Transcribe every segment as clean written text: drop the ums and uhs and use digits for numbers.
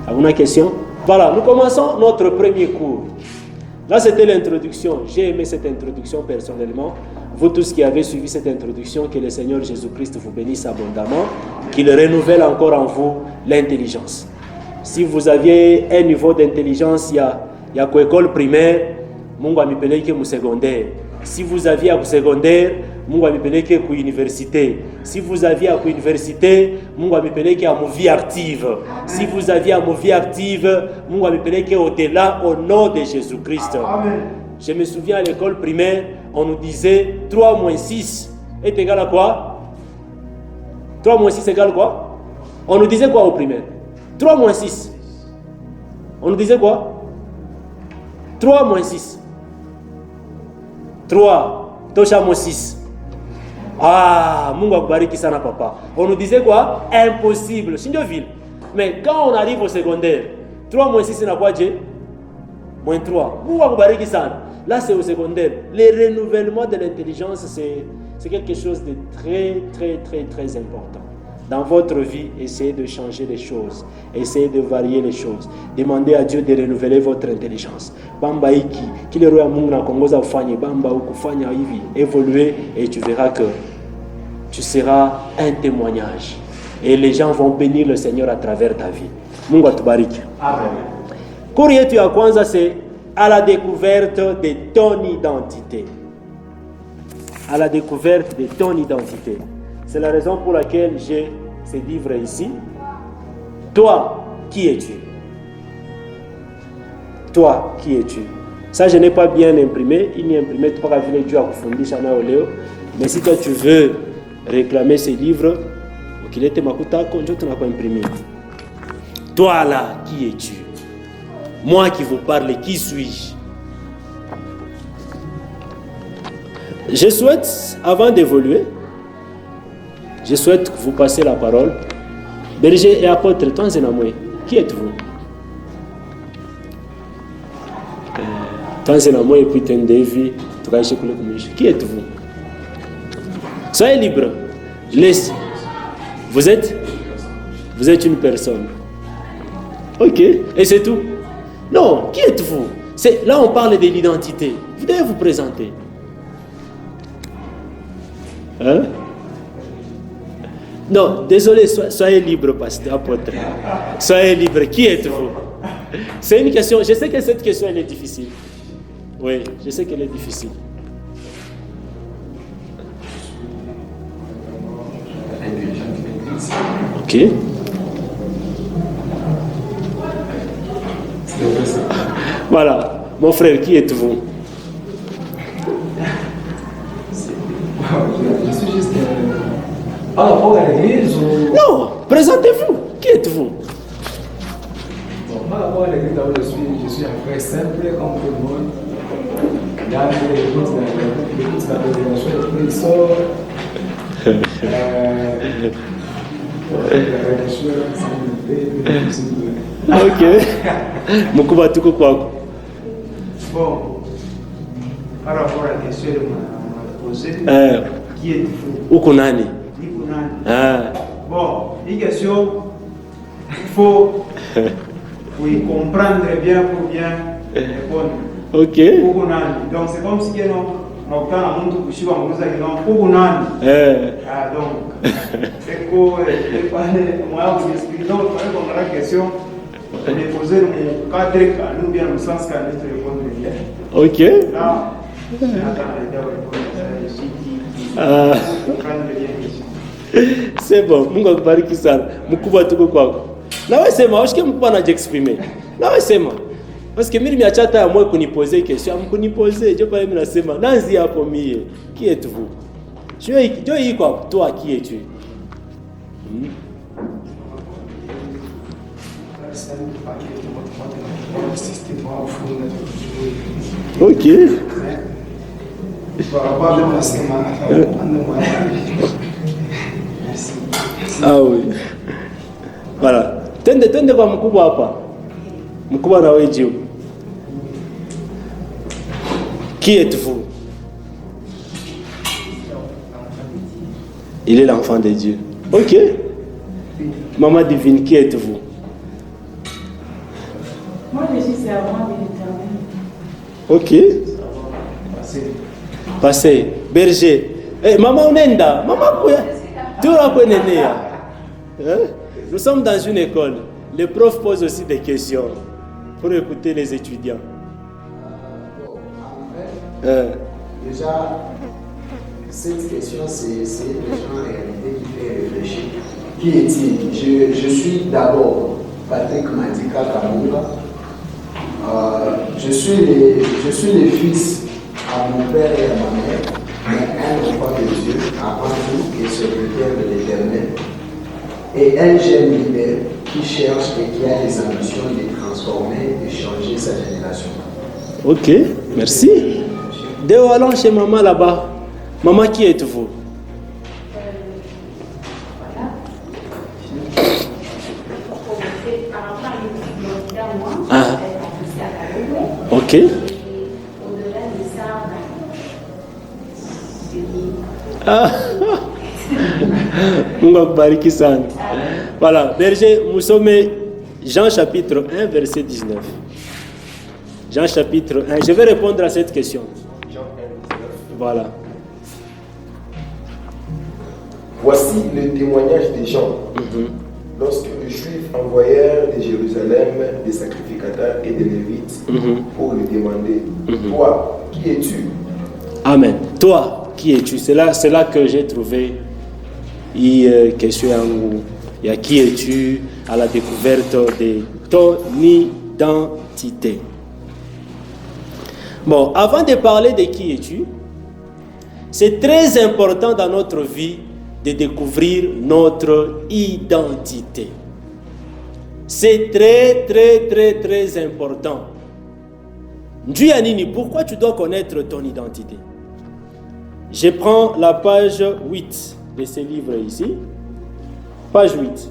Avez-vous une question? Voilà, nous commençons notre premier cours. Là, c'était l'introduction. J'ai aimé cette introduction personnellement. Vous tous qui avez suivi cette introduction, que le Seigneur Jésus-Christ vous bénisse abondamment, qu'il renouvelle encore en vous l'intelligence. Si vous aviez un niveau d'intelligence, il y a quoi école primaire, Mungu amipeleke mu secondaire. Si vous aviez à secondaire, Mungu amipeleke ku université. Si vous aviez à université, Mungu amipeleke à vie active. Si vous aviez à vie active, Mungu amipeleke au-delà au nom de Jésus-Christ. Amen. Je me souviens à l'école primaire, on nous disait 3 moins 6 est égal à quoi? 3 moins 6 égale quoi? On nous disait quoi au primaire? 3 moins 6. On nous disait quoi? 3 moins 6. 3, tosha moins 6. Ah, Mungu akubariki sana papa. On nous disait quoi? Impossible. Sindoville. Mais quand on arrive au secondaire, 3 moins 6 c'est quoi, Dieu? Moins 3. Mungu akubariki sana. Là c'est au secondaire. Le renouvellement de l'intelligence, c'est quelque chose de très, très, très, très important. Dans votre vie, essayez de changer les choses. Essayez de varier les choses. Demandez à Dieu de renouveler votre intelligence. Bamba iki, kile roho ya Mungu na kongoza ufanye, bamba ukufanya hivi, évoluer et tu verras que tu seras un témoignage. Et les gens vont bénir le Seigneur à travers ta vie. Mungu atubariki. Amen. Cours yetu ya kwanza c'est à la découverte de ton identité. À la découverte de ton identité. C'est la raison pour laquelle j'ai ce livre ici. Toi, qui es-tu? Toi, qui es-tu? Ça, je n'ai pas bien imprimé. Il n'y a imprimé tout par la Dieu à Kufundisha na Oleo. Mais si toi, tu veux réclamer ce livre, qu'il était makuta, je te l'ai imprimé. Toi là, qui es-tu? Moi qui vous parle, qui suis-je? Je souhaite, avant d'évoluer, je souhaite vous passer la parole. Berger et apôtre, qui êtes-vous? Et puis qui êtes-vous? Soyez libre. Laisse. Vous êtes une personne. Ok. Et c'est tout? Non. Qui êtes-vous? Là, on parle de l'identité. Vous devez vous présenter. Hein? Non, désolé, soyez libre, pasteur, apôtre. Soyez libre. Qui êtes-vous? C'est une question. Je sais que cette question, elle est difficile. Oui, je sais qu'elle est difficile. Ok. Voilà. Mon frère, qui êtes-vous? Je suis juste... Alors, à l'église ou... Non, présentez-vous. Qui êtes-vous? Bon, moi, à l'église, je suis un frère simple, comme tout le monde. Dans l'écoute de la prédication, il sort. Ok. Mukuba tuko kwako. Bon, par rapport à la question que m'a posée, qui êtes-vous? Uko nani? Bon, une question, il faut comprendre bien pour bien répondre. Ok. Donc c'est comme si on a un monde qui donc c'est quoi moi vous expliquer donc on a la question me poser mon cadre nous bien le sens qu'à notre répondre bien. Ok. Là, c'est bon. Mungu akubariki sana. Mkubwa tuko kwako. Na wewe sema, ushike mkubwa anajiexprimer. Na wewe sema. Parce que mimi niachata ya moi kuniposer question, mkuniposer, je pas mimi nasema, nanzi hapo mie. Qui êtes-vous? Je y quoi toi qui es-tu? Ok. Ah oui. Voilà. Tende kwa mkubwa hapa. Mkubwa na wewe jiu. Qui êtes-vous? Il est l'enfant de Dieu. Ok. Maman divine, qui êtes-vous? Moi, je suis servante de l'Éternel. Ok. Passé. Berger. Eh, maman Nenda. Maman Kouya. Tu la connais, hein? Nous sommes dans une école. Les profs posent aussi des questions pour écouter les étudiants. Déjà, cette question, c'est une question en réalité qui fait réfléchir. Qui est-il? Je suis d'abord Patrick Mandika Kamoura. Je suis le fils à mon père et à ma mère, mais un enfant de Dieu, avant tout, et secrétaire de l'Éternel. Et un jeune libère qui cherche et qui a les ambitions de transformer et changer sa génération. Ok, merci. Déo, allons chez maman là-bas. Maman, qui êtes-vous? Ah. Ok. Ah. Voilà, berger, nous sommes Jean chapitre 1, verset 19. Jean chapitre 1. Je vais répondre à cette question. Jean 1, 19. Voilà. Voici le témoignage des gens. Lorsque les Juifs envoyèrent de Jérusalem des sacrificateurs et des Lévites pour lui demander, toi, qui es-tu? Amen. Toi, qui es-tu? C'est là que j'ai trouvé question il y a qui es-tu à la découverte de ton identité. Bon, avant de parler de qui es-tu, c'est très important dans notre vie de découvrir notre identité. C'est très, très, très, très important. Ndianini, pourquoi tu dois connaître ton identité? Je prends la page 8 de ce livre ici. Page 8.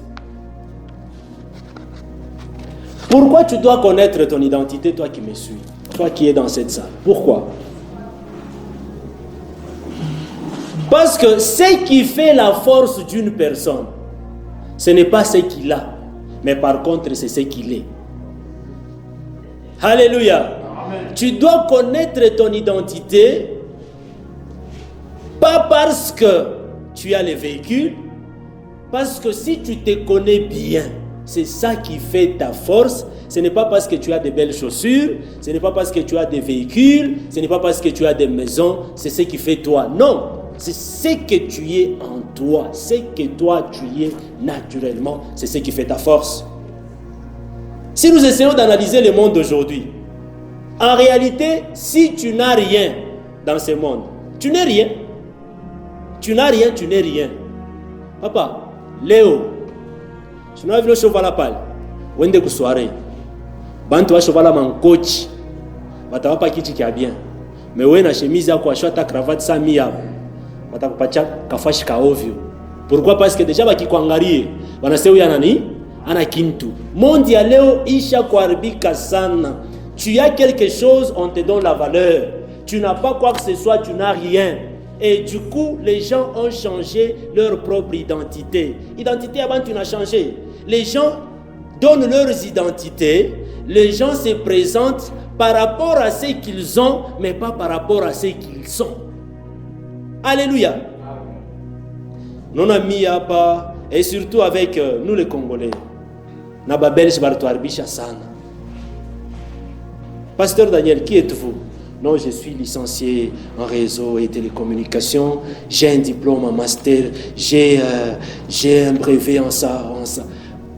Pourquoi tu dois connaître ton identité, toi qui me suis, toi qui es dans cette salle? Pourquoi? Parce que ce qui fait la force d'une personne, ce n'est pas ce qu'il a, mais par contre, c'est ce qu'il est. Alléluia. Amen. Tu dois connaître ton identité, pas parce que tu as les véhicules, parce que si tu te connais bien, c'est ça qui fait ta force. Ce n'est pas parce que tu as de belles chaussures, ce n'est pas parce que tu as des véhicules, ce n'est pas parce que tu as des maisons, c'est ce qui fait toi. Non. C'est ce que tu es en toi, ce que toi tu es naturellement, c'est ce qui fait ta force. Si nous essayons d'analyser le monde d'aujourd'hui, en réalité, si tu n'as rien dans ce monde, tu n'es rien. Tu n'as rien, tu n'es rien. Papa, Léo, tu n'as vu le cheval à pâle. Wende ku soirée. Bantu wa cheval à mon coach. Batawa pa kichi kia bien. Mais ouais na chemise yako ashwa ta cravate sa mia. Watakupatia kafashi ka ovyo. Pourquoi? Parce que déjà bakikuangalie wanasema huyu nani ana kintu. Monde ya leo isha kuharibika sana. Tu as quelque chose, on te donne la valeur. Tu n'as pas quoi que ce soit, tu n'as rien. Et du coup, les gens ont changé leur propre identité. Identité avant, tu n'as changé. Les gens donnent leurs identités. Les gens se présentent par rapport à ce qu'ils ont, mais pas par rapport à ce qu'ils sont. Alléluia. Non ami pas et surtout avec nous les Congolais. Naba belge bartoarbisha sana. Pasteur Daniel, qui êtes-vous? Non, je suis licencié en réseau et télécommunications. J'ai un diplôme en master. J'ai un brevet en ça.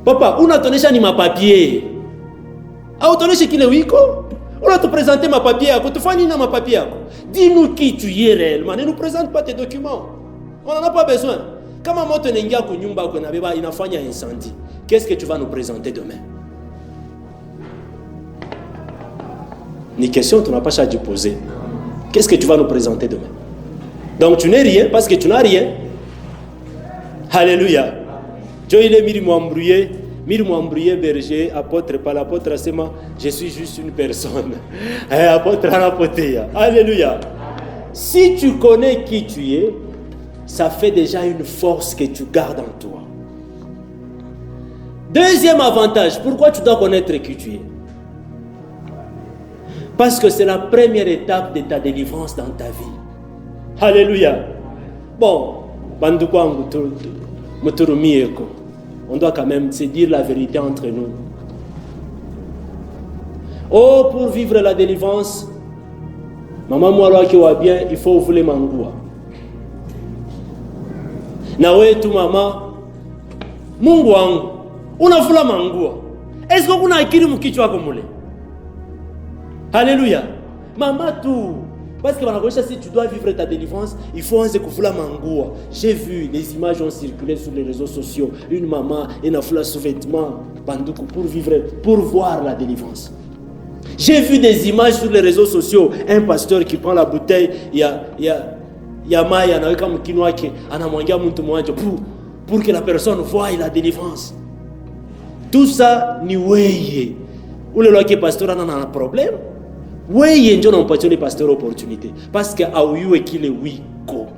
Papa, où n'a-t-on déjà ma papier? Ah, on chez qui le wiko? On a te présenté ma papier. Tu fais ni ma papier. Dis-nous qui tu es réellement. Ne nous présente pas tes documents. On n'en a pas besoin. Quand maman te n'engia ku nyumba ku na beba inafanya incendie. Qu'est-ce que tu vas nous présenter demain? Ni question, tu n'as pas à te poser. Qu'est-ce que tu vas nous présenter demain? Donc tu n'es rien parce que tu n'as rien. Alléluia. Dieu il est Mirmouambrouillé berger, apôtre, pas l'apôtre, je suis juste une personne. Apôtre Anapotéa. Alléluia. Si tu connais qui tu es, ça fait déjà une force que tu gardes en toi. Deuxième avantage, pourquoi tu dois connaître qui tu es? Parce que c'est la première étape de ta délivrance dans ta vie. Alléluia. Bon, on doit quand même se dire la vérité entre nous. Oh, pour vivre la délivrance, maman moi qui va bien, il faut ouvrir mangua. Nawe tu maman, Mungu wangu, unavula mangua. Est-ce que kuna akili mkichwa komole? Alléluia. Maman tout. Parce que si tu dois vivre ta délivrance, il faut en kuvula mangua. J'ai vu, les images ont circulé sur les réseaux sociaux. Une maman, elle a fait sous-vêtement pour vivre, pour voir la délivrance. J'ai vu des images sur les réseaux sociaux. Un pasteur qui prend la bouteille, il y a maï, il y a comme kinoake, pour que la personne voie la délivrance. Tout ça, ni weye. Ou le loi qui est pasteur, on a un problème. Oui, nous n'avons pas les pasteurs opportunité. Parce que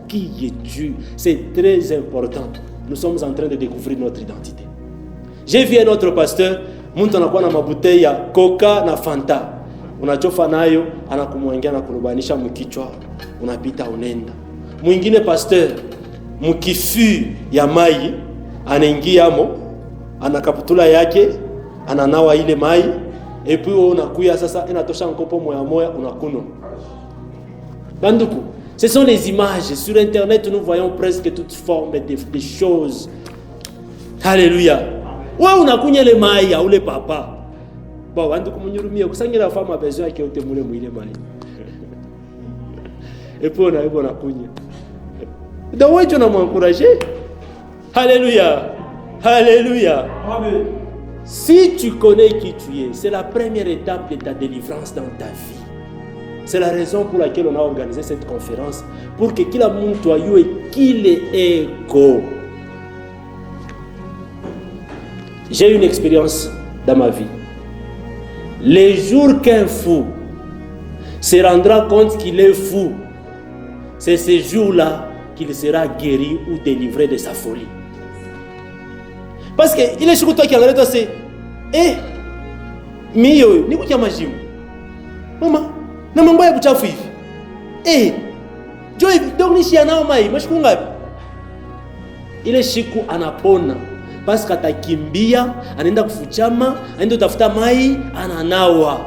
qui est Dieu, c'est très important. Nous sommes en train de découvrir notre identité. J'ai vu un autre pasteur, mtu anakuwa na mabuteille ya Coca na Fanta. Unachofa nayo, anakumwangia na kurubanisha mkichwa, unapita unenda. Mwingine pasteur, mkifu ya mai, anaingia mo, anakaputula yake, ananawa ile mai. Et puis on a kuya sasa inatosha nkopo moya moya unakuno. Banduku, ce sont les images sur internet, nous voyons presque toutes formes de choses. Alléluia. Ouais, unakunya le mai ya ule papa. Bon, banduku munyurumie kusangira femme a besoin yake yote mule mwile mai. Et puis on a kunya. Donc ouais, tu n'as m'encourager. Alléluia. Alléluia. Amen. Si tu connais qui tu es, c'est la première étape de ta délivrance dans ta vie. C'est la raison pour laquelle on a organisé cette conférence, pour que kila muntu ayue qu'il est ego. J'ai une expérience dans ma vie. Les jours qu'un fou se rendra compte qu'il est fou, c'est ces jours-là qu'il sera guéri ou délivré de sa folie. Parce que il est sur toi qui a regardé, c'est mio ni kuja majimu mama na mambo ya buchafu hivi joy donc ni shia nao mai mashiku ngapi ile shiku anapona parce que atakimbia anaenda kufuchama anaenda tafuta mai ananawa.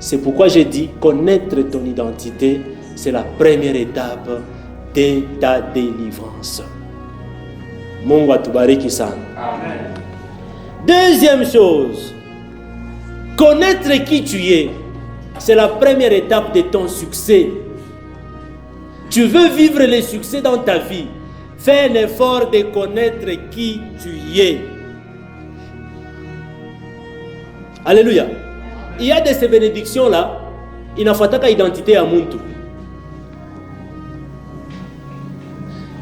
C'est pourquoi j'ai dit connaître ton identité, c'est la première étape de ta délivrance. Mungu atubariki sana. Amen. Deuxième chose, connaître qui tu es, c'est la première étape de ton succès. Tu veux vivre le succès dans ta vie, fais un effort de connaître qui tu es. Alléluia. Il y a de ces bénédictions-là, il n'a pas identité à muntu.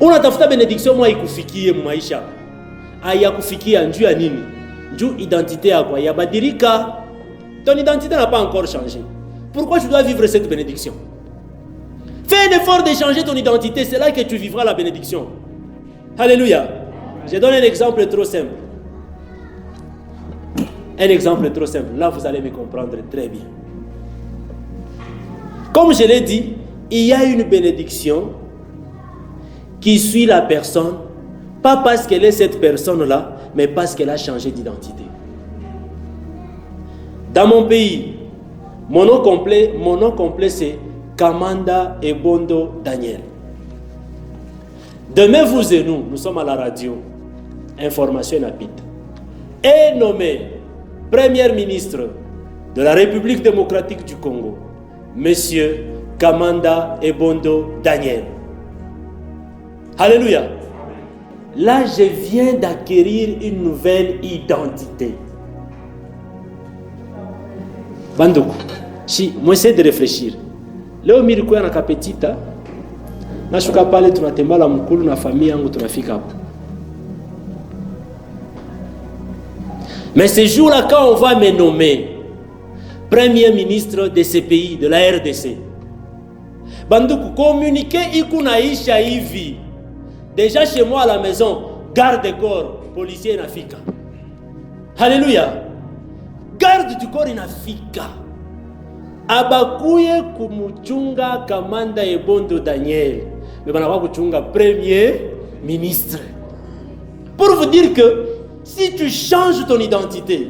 Unatafuta benediction mwa ikufikie maisha. Aya kufikia njuu ya nini? Njuu identité yako ya badilika. Ton identité n'a pas encore changé. Pourquoi tu dois vivre cette bénédiction? Fais un effort de changer ton identité, c'est là que tu vivras la bénédiction. Alléluia. Je donne un exemple trop simple. Un exemple trop simple. Là, vous allez me comprendre très bien. Comme je l'ai dit, il y a une bénédiction qui suit la personne, pas parce qu'elle est cette personne-là, mais parce qu'elle a changé d'identité. Dans mon pays, mon nom complet c'est Kamanda Ebondo Daniel. Demain, vous et nous sommes à la radio, information rapide. Est nommé Premier ministre de la République démocratique du Congo, Monsieur Kamanda Ebondo Daniel. Alléluia. Là, je viens d'acquérir une nouvelle identité. Bandoku, si moi c'est de réfléchir. Leo milikuwa na kapetita, nashuka pale tunatembala mkulu na familia yangu tunafika hapo. Mais ce jour-là, quand on va me nommer Premier ministre de ce pays, de la RDC, Bandoku, communiquer ikunaisha hivi. Déjà chez moi à la maison, garde-corps, policier inafika. Alléluia. Garde du corps inafika. abakuye kumuchunga kamanda ebondo Daniel, mais banakuwa kuchunga premier ministre. Pour vous dire que si tu changes ton identité,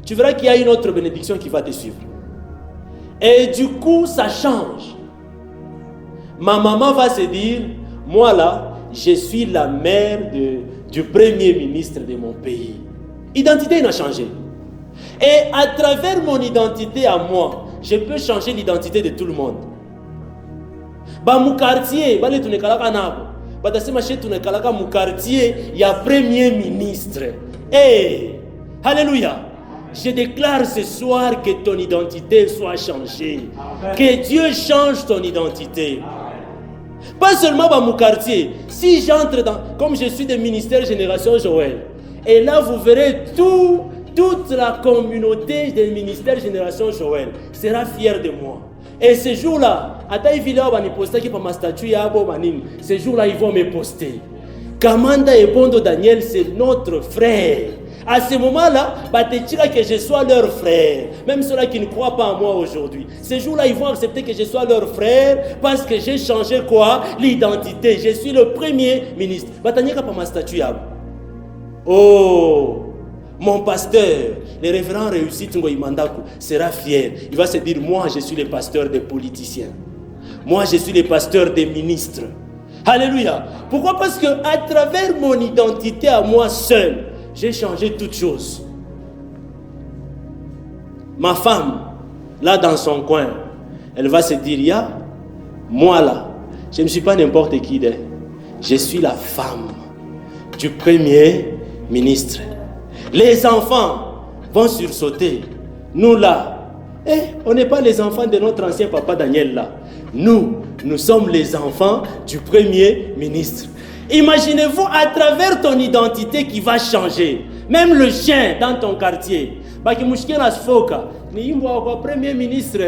tu verras qu'il y a une autre bénédiction qui va te suivre. Et du coup, ça change. Ma maman va se dire, moi là, je suis la mère du premier ministre de mon pays. Identité n'a changé. Et à travers mon identité à moi, je peux changer l'identité de tout le monde. Bah mon quartier, bah les tunekalaka nabo. Bah dasema chez tunekalaka mon quartier, il y a premier ministre. Hey, alléluia. Je déclare ce soir que ton identité soit changée. Que Dieu change ton identité. Pas seulement dans mon quartier. Si j'entre dans, comme je suis de ministère Génération Joël, et là vous verrez toute la communauté des ministères Génération Joël sera fière de moi. Et ce jour-là, ce jour-là, ils vont me poster. Kamanda Ebondo Daniel, c'est notre frère. À ce moment-là, que je sois leur frère. Même ceux-là qui ne croient pas en moi aujourd'hui. Ce jour-là, ils vont accepter que je sois leur frère parce que j'ai changé quoi? L'identité. Je suis le premier ministre. Oh, mon pasteur, le révérend Réussi Tungo Imandaku, sera fier. Il va se dire, moi, je suis le pasteur des politiciens. Moi, je suis le pasteur des ministres. Alléluia. Pourquoi? Parce que à travers mon identité à moi seul, j'ai changé toutes choses. Ma femme, là dans son coin, elle va se dire, ya, moi là, je ne suis pas n'importe qui, je suis la femme du premier ministre. Les enfants vont sursauter. Nous là, on n'est pas les enfants de notre ancien papa Daniel là. Nous sommes les enfants du premier ministre. Imaginez-vous à travers ton identité qui va changer. Même le chien dans ton quartier. Premier ministre.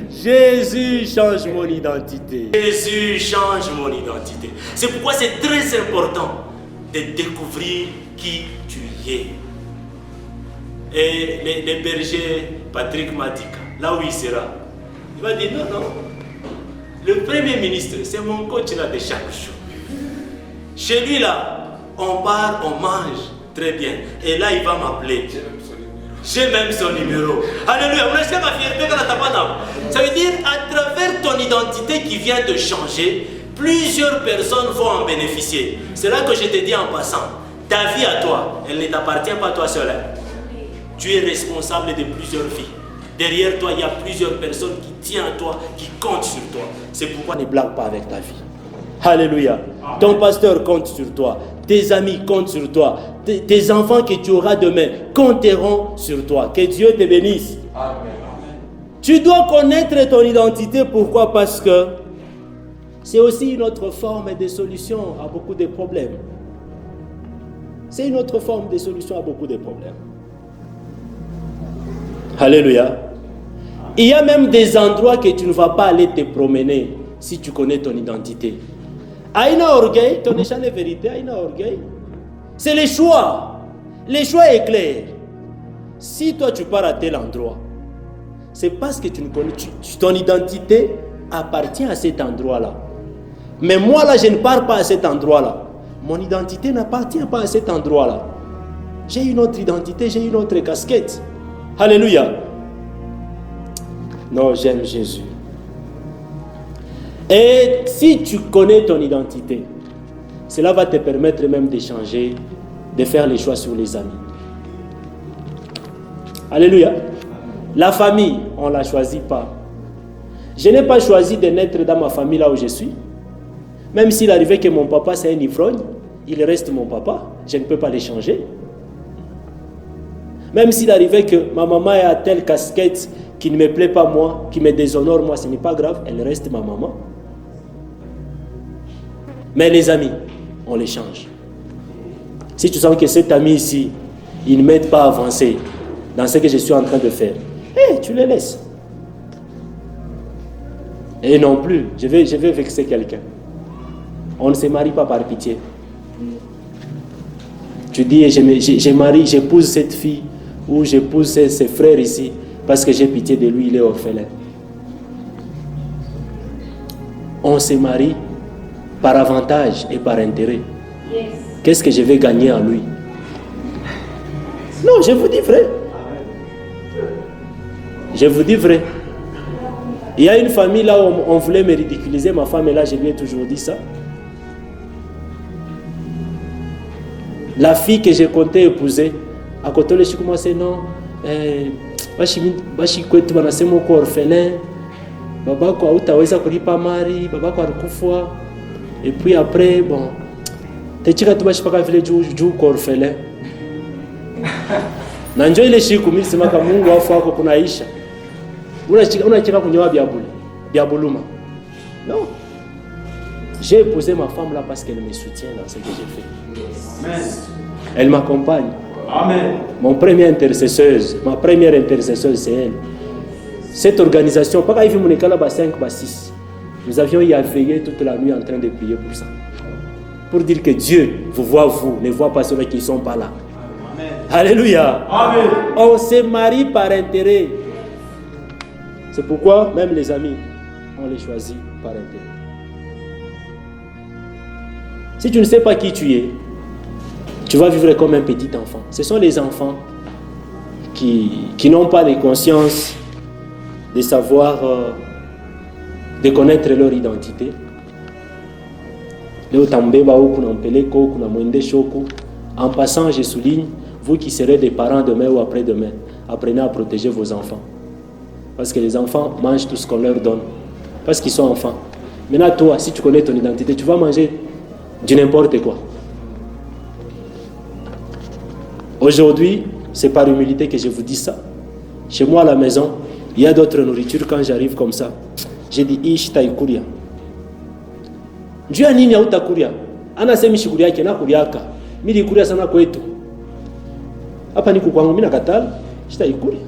Jésus change mon identité. Jésus change mon identité. C'est pourquoi c'est très important de découvrir qui tu es. Et le berger Patrick Matika, là où il sera, il va dire non. Le premier ministre, c'est mon coach là de chaque jour. Chez lui là, on part, on mange très bien. Et là, il va m'appeler. J'ai même son numéro. Alléluia. Ça veut dire, à travers ton identité qui vient de changer, plusieurs personnes vont en bénéficier. C'est là que je te dis en passant, ta vie à toi, elle ne t'appartient pas à toi seul. Tu es responsable de plusieurs vies. Derrière toi, il y a plusieurs personnes qui tiennent à toi, qui comptent sur toi. C'est pourquoi ne blague pas avec ta vie. Alléluia. Ton pasteur compte sur toi. Tes amis comptent sur toi. Tes enfants que tu auras demain compteront sur toi. Que Dieu te bénisse. Amen. Tu dois connaître ton identité. Pourquoi? Parce que c'est aussi une autre forme de solution à beaucoup de problèmes. C'est une autre forme de solution à beaucoup de problèmes. Alléluia. Il y a même des endroits que tu ne vas pas aller te promener si tu connais ton identité. Aïna orgueil, ton échange de vérité, aïna orgueil. C'est le choix. Le choix est clair. Si toi tu pars à tel endroit, c'est parce que tu ne connais, ton identité appartient à cet endroit-là. Mais moi là, je ne pars pas à cet endroit-là. Mon identité n'appartient pas à cet endroit-là. J'ai une autre identité, j'ai une autre casquette. Alléluia. Non, j'aime Jésus. Et si tu connais ton identité, cela va te permettre même d'échanger, de faire les choix sur les amis. Alléluia. La famille, on ne la choisit pas. Je n'ai pas choisi de naître dans ma famille là où je suis. Même s'il arrivait que mon papa c'est un ivrogne, il reste mon papa. Je ne peux pas l'échanger. Même s'il arrivait que ma maman a telle casquette qui ne me plaît pas moi, qui me déshonore moi, ce n'est pas grave, elle reste ma maman. Mais les amis, on les change. Si tu sens que cet ami ici, il ne m'aide pas à avancer dans ce que je suis en train de faire, tu les laisses. Et non plus, je vais vexer quelqu'un. On ne se marie pas par pitié. Tu dis, j'épouse cette fille, ou j'épouse ces frères ici, Parce que j'ai pitié de lui, il est orphelin. On se marie par avantage et par intérêt. Qu'est-ce que je vais gagner en lui? Non, je vous dis vrai. Je vous dis vrai. Il y a une famille là où on voulait me ridiculiser, ma femme est là, je lui ai toujours dit ça. La fille que j'ai compté épouser, à côté de commencé non, bashi kwetu wanasema uko orphelin, babako hautaweza kulipa mari, babako alikufa. Et puis après, bon, techika tu bashi paka vile juu uko orphelin. Na njoo ile shiku mimi sema kama Mungu afu wako kunaisha. Unachika kunyoa biabuluma. Non. J'ai épousé ma femme là parce qu'elle me soutient dans ce que j'ai fait. Amen. Elle m'accompagne. Amen. Ma première intercesseuse, c'est elle. Cette organisation, pas qu'il y ait 5 ou 6. Nous avions y veillé toute la nuit en train de prier pour ça. Pour dire que Dieu vous voit, vous ne voit pas ceux qui ne sont pas là. Amen. Alléluia. Amen. On se marie par intérêt. C'est pourquoi même les amis, on les choisit par intérêt. Si tu ne sais pas qui tu es, tu vas vivre comme un petit enfant. Ce sont les enfants qui n'ont pas de conscience de savoir, de connaître leur identité. En passant, je souligne, vous qui serez des parents demain ou après-demain, apprenez à protéger vos enfants. Parce que les enfants mangent tout ce qu'on leur donne. Parce qu'ils sont enfants. Maintenant, toi, si tu connais ton identité, tu vas manger du n'importe quoi. Aujourd'hui, c'est par humilité que je vous dis ça. Chez moi à la maison, il y a d'autres nourritures. Quand j'arrive comme ça, j'ai dit ish taikuria. Dieu a nini auta kuria. Ana semi shikuria yake na kuriaka. Mimi kuria sana kwetu. Hapa niko kwangu mimi nakatala, shitaikuria.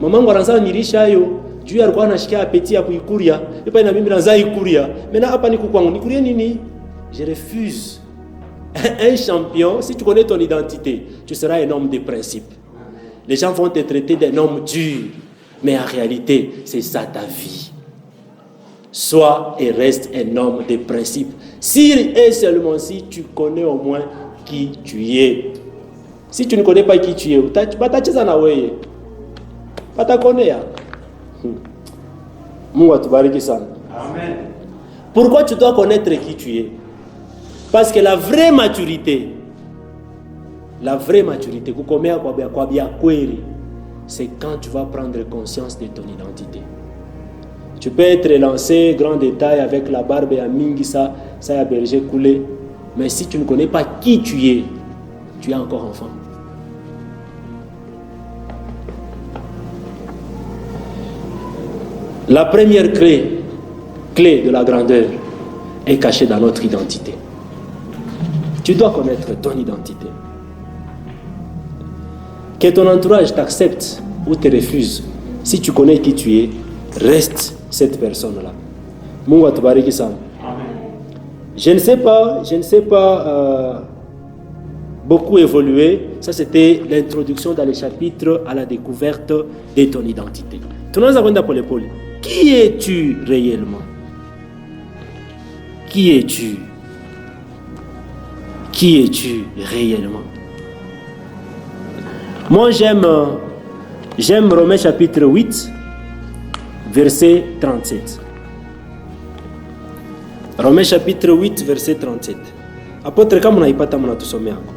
Mamangu anaanza nilisha hayo. Dieu alikuwa anashikia apeti ya kuikuria. Hapa na mimi naanza ikuria. Maintenant hapa niko kwangu nikurie nini? Je refuse. Un champion, si tu connais ton identité, tu seras un homme de principe. Les gens vont te traiter d'un homme dur, mais en réalité, c'est ça ta vie. Sois et reste un homme de principe. Si et seulement si tu connais au moins qui tu es. Si tu ne connais pas qui tu es, tu vas t'acheza na wewe. Pata connaître. Mungu atubariki sana. Amen. Pourquoi tu dois connaître qui tu es? Parce que la vraie maturité, c'est quand tu vas prendre conscience de ton identité. Tu peux être lancé, grand détail, avec la barbe et à mingi, ça a berger coulé. Mais si tu ne connais pas qui tu es encore enfant. La première clé de la grandeur est cachée dans notre identité. Tu dois connaître ton identité. Que ton entourage t'accepte ou te refuse, si tu connais qui tu es, reste cette personne-là. Mungu atubariki sana. Je ne sais pas beaucoup évolué. Ça, c'était l'introduction dans le chapitre à la découverte de ton identité. Tunaanza kwenda polepole. Qui es-tu réellement? Qui es-tu? Qui es-tu réellement? Moi, j'aime Romains chapitre 8, verset 37. Romains chapitre 8, verset 37. Apôtre, kama unaipata mnatusomea hapo.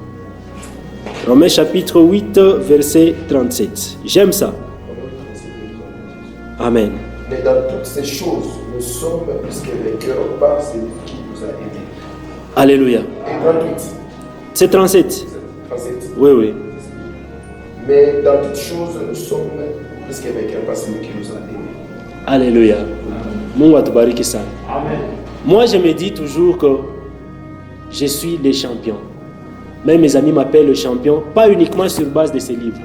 Romains chapitre 8, verset 37. J'aime ça. Amen. Mais dans toutes ces choses, nous sommes plus que vainqueurs par celui qui nous a aimés. Alléluia. Et 38. C'est 37. 37. Oui. Mais dans toutes choses, nous sommes plus que vainqueurs par celui qui nous a aimés. Alléluia. Mungu atubariki sana. Amen. Moi, je me dis toujours que je suis le champion. Même mes amis m'appellent le champion, pas uniquement sur base de ces livres.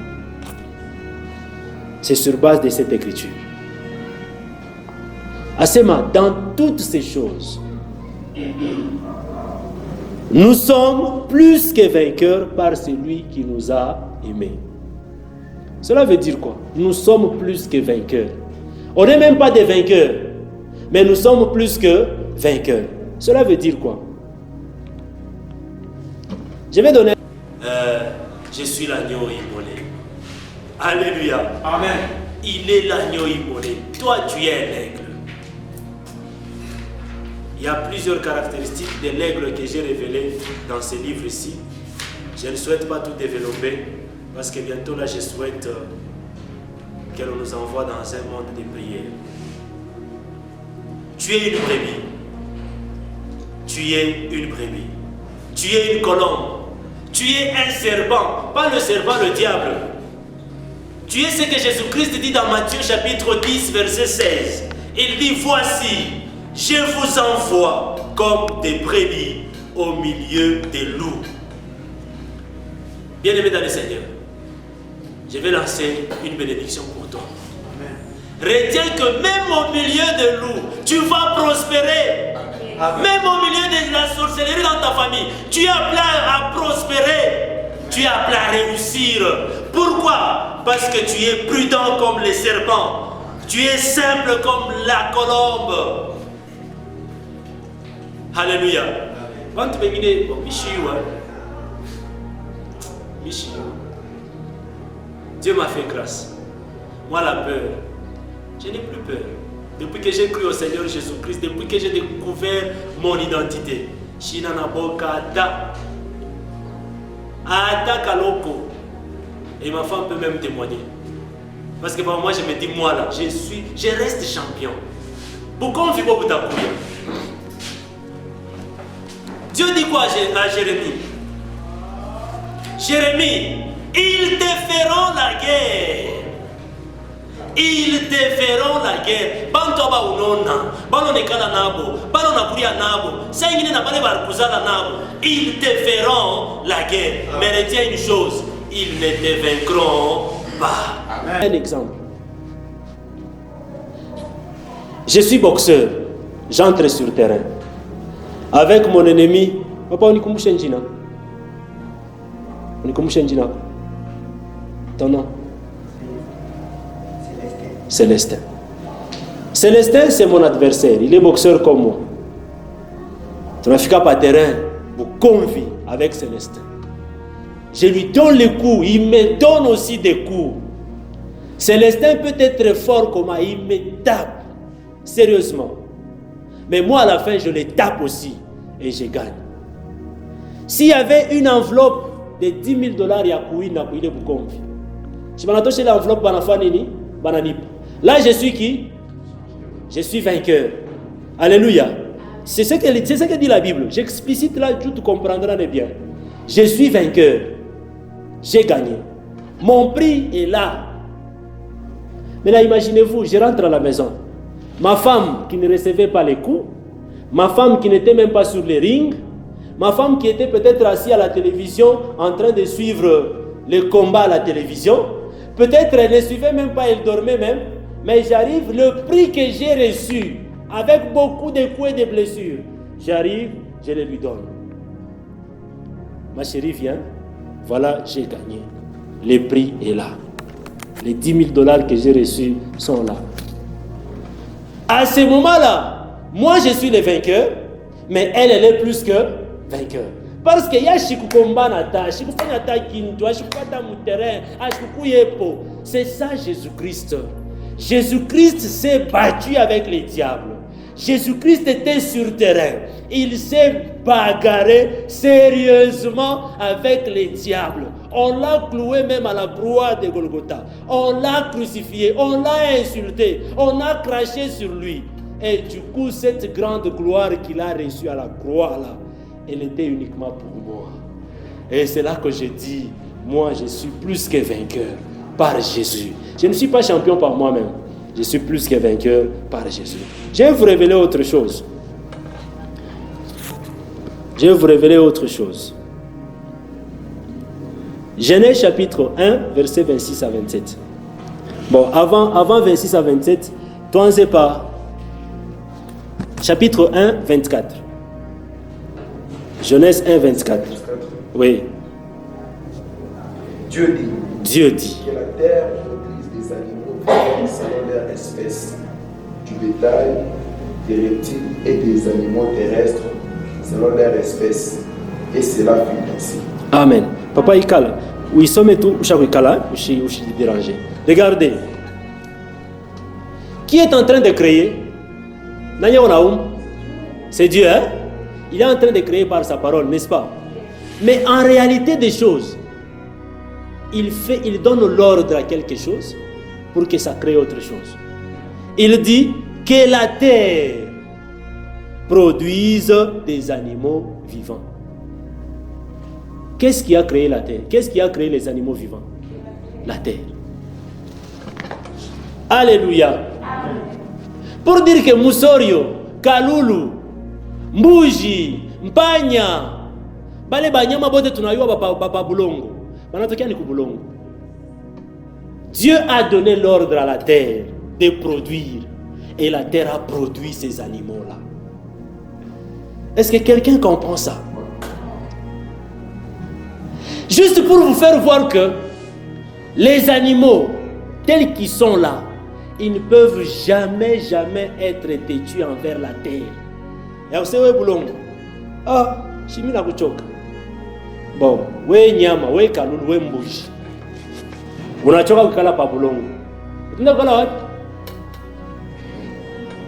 C'est sur base de cette écriture. Asema, dans toutes ces choses, nous sommes plus que vainqueurs par celui qui nous a aimés. Cela veut dire quoi? Nous sommes plus que vainqueurs. On n'est même pas des vainqueurs, mais nous sommes plus que vainqueurs. Cela veut dire quoi? Je vais donner... je suis l'agneau immolé. Alléluia. Amen. Il est l'agneau immolé. Toi, tu es un aigle. Il y a plusieurs caractéristiques de l'aigle que j'ai révélées dans ce livre-ci. Je ne souhaite pas tout développer parce que bientôt là, je souhaite qu'elle nous envoie dans un monde de prières. Tu es une brebis. Tu es une brebis. Tu es une colombe. Tu es un serpent. Pas le serpent, le diable. Tu es ce que Jésus-Christ dit dans Matthieu chapitre 10, verset 16. Il dit, voici, je vous envoie comme des brebis au milieu des loups. Bien-aimé dans le Seigneur, je vais lancer une bénédiction pour toi. Amen. Retiens que même au milieu des loups, tu vas prospérer. Amen. Même au milieu de la sorcellerie dans ta famille, tu es appelé à prospérer. Tu es appelé à réussir. Pourquoi? Parce que tu es prudent comme les serpents. Tu es simple comme la colombe. Alléluia. Quand tu begines, Dieu m'a fait grâce. Moi, la peur, je n'ai plus peur. Depuis que j'ai cru au Seigneur Jésus-Christ, depuis que j'ai découvert mon identité, et ma femme peut même témoigner. Parce que pour moi, je me dis, moi là, je reste champion. Pourquoi on vit pas pour ta couille? Dieu dit quoi à Jérémie? Jérémie, ils te feront la guerre. Ils te feront la guerre. Bantoba unona, banonekala nabo, banonakuria nabo, sengine na bale barkuzala nabo. Ils te feront la guerre. Mais retiens une chose, ils ne te vaincront pas. Amen. Un exemple. Je suis boxeur. J'entre sur le terrain. Avec mon ennemi, papa, on est Njina. On est Njina. Ton nom? Célestin. Célestin, c'est mon adversaire. Il est boxeur comme moi. Tu n'as pas terrain pour convie avec Célestin. Je lui donne les coups, il me donne aussi des coups. Célestin peut être fort comme moi, il me tape. Sérieusement. Mais moi, à la fin, je les tape aussi. Et je gagne. S'il y avait une enveloppe de $10 000, il y a de Bukombi. Si je touché l'enveloppe, là, je suis qui? Je suis vainqueur. Alléluia. C'est ce que dit la Bible. J'explicite là, tu comprendras bien. Je suis vainqueur. J'ai gagné. Mon prix est là. Maintenant, imaginez-vous, je rentre à la maison. Ma femme qui ne recevait pas les coups, ma femme qui n'était même pas sur les rings, ma femme qui était peut-être assise à la télévision en train de suivre les combats à la télévision, peut-être elle ne suivait même pas, elle dormait même, mais j'arrive, le prix que j'ai reçu, avec beaucoup de coups et de blessures, j'arrive, je le lui donne. Ma chérie vient, voilà, j'ai gagné. Le prix est là. Les $10 000 que j'ai reçus sont là. À ce moment-là, moi je suis le vainqueur, mais elle est plus que vainqueur. Parce que c'est ça Jésus-Christ. Jésus-Christ s'est battu avec les diables. Jésus-Christ était sur terrain. Il s'est bagarré sérieusement avec les diables. On l'a cloué même à la croix de Golgotha. On l'a crucifié, on l'a insulté, on a craché sur lui. Et du coup, cette grande gloire qu'il a reçue à la croix là, elle était uniquement pour moi. Et c'est là que je dis, moi je suis plus que vainqueur par Jésus. Je ne suis pas champion par moi-même. Je suis plus que vainqueur par Jésus. Je vais vous révéler autre chose. Je vais vous révéler autre chose. Genèse chapitre 1, versets 26 à 27. Bon, avant 26 à 27, toi, on ne sait pas. Chapitre 1, 24. Genèse 1, 24. Oui. Dieu dit, Dieu dit que la terre produise des animaux vivants selon leur espèce, du bétail, des reptiles et des animaux terrestres selon leur espèce. Et cela fut ainsi. Amen. Papa Ikala, oui, sommes tout, Ikala, je suis dérangé. Regardez. Qui est en train de créer? C'est Dieu, hein? Il est en train de créer par sa parole, n'est-ce pas? Mais en réalité des choses, il donne l'ordre à quelque chose pour que ça crée autre chose. Il dit que la terre produise des animaux vivants. Qu'est-ce qui a créé la terre? Qu'est-ce qui a créé les animaux vivants? La terre. Alléluia. Pour dire que Musorio, Kalulu, Mbuji, Mpanya, bale banyama bote tunayua bapa bulongo. Banatokea ni kubulongo. Dieu a donné l'ordre à la terre de produire et la terre a produit ces animaux-là. Est-ce que quelqu'un comprend ça? Juste pour vous faire voir que les animaux tels qu'ils sont là, ils ne peuvent jamais être têtus envers la terre. Et vous savez, boulongo. Ah, chimi na kuchoka. Bon, we nyama, we kalulu, we mbuji. Unachoka kukala pa boulongo. Tunakala wapi?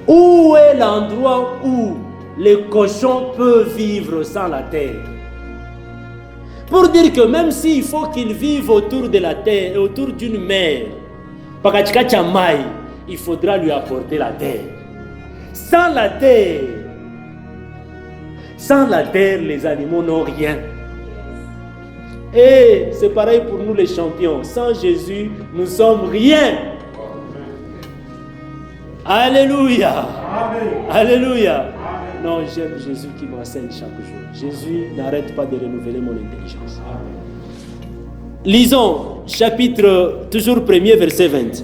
Où est l'endroit où les cochons peuvent vivre sans la terre? Pour dire que même s'il faut qu'ils vivent autour de la terre et autour d'une mer, il faudra lui apporter la terre. Sans la terre, les animaux n'ont rien. Et c'est pareil pour nous les champions. Sans Jésus, nous sommes rien. Alléluia. Amen. Alléluia. Amen. Non, j'aime Jésus qui m'enseigne chaque jour. Jésus n'arrête pas de renouveler mon intelligence. Lisons chapitre, toujours 1er, verset 20.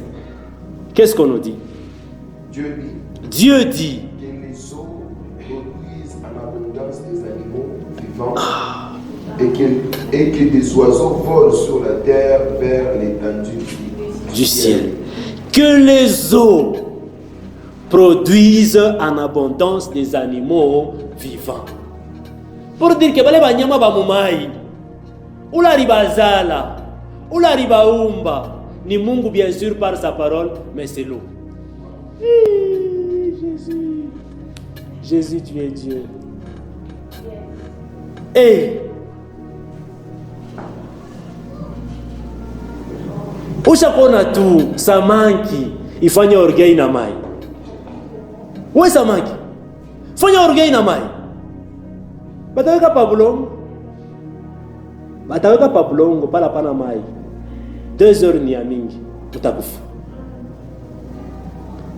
Qu'est-ce qu'on nous dit? Dieu dit que les eaux produisent en abondance des animaux vivants et que des oiseaux volent sur la terre vers l'étendue du ciel. Que les eaux produisent en abondance des animaux vivants. Pour dire que les banyama ba mumai, ula ribazala, ula ribaumba, ni Mungu bien sûr par sa parole, mais c'est l'eau. Jésus, tu es Dieu. Et ushakona tu samaki ifanye orgei na mai. Wewe samaki fanya orgei na mai. Bataweka pa bulongo pala pana mai. 2 heures ni ya mingi utakufa.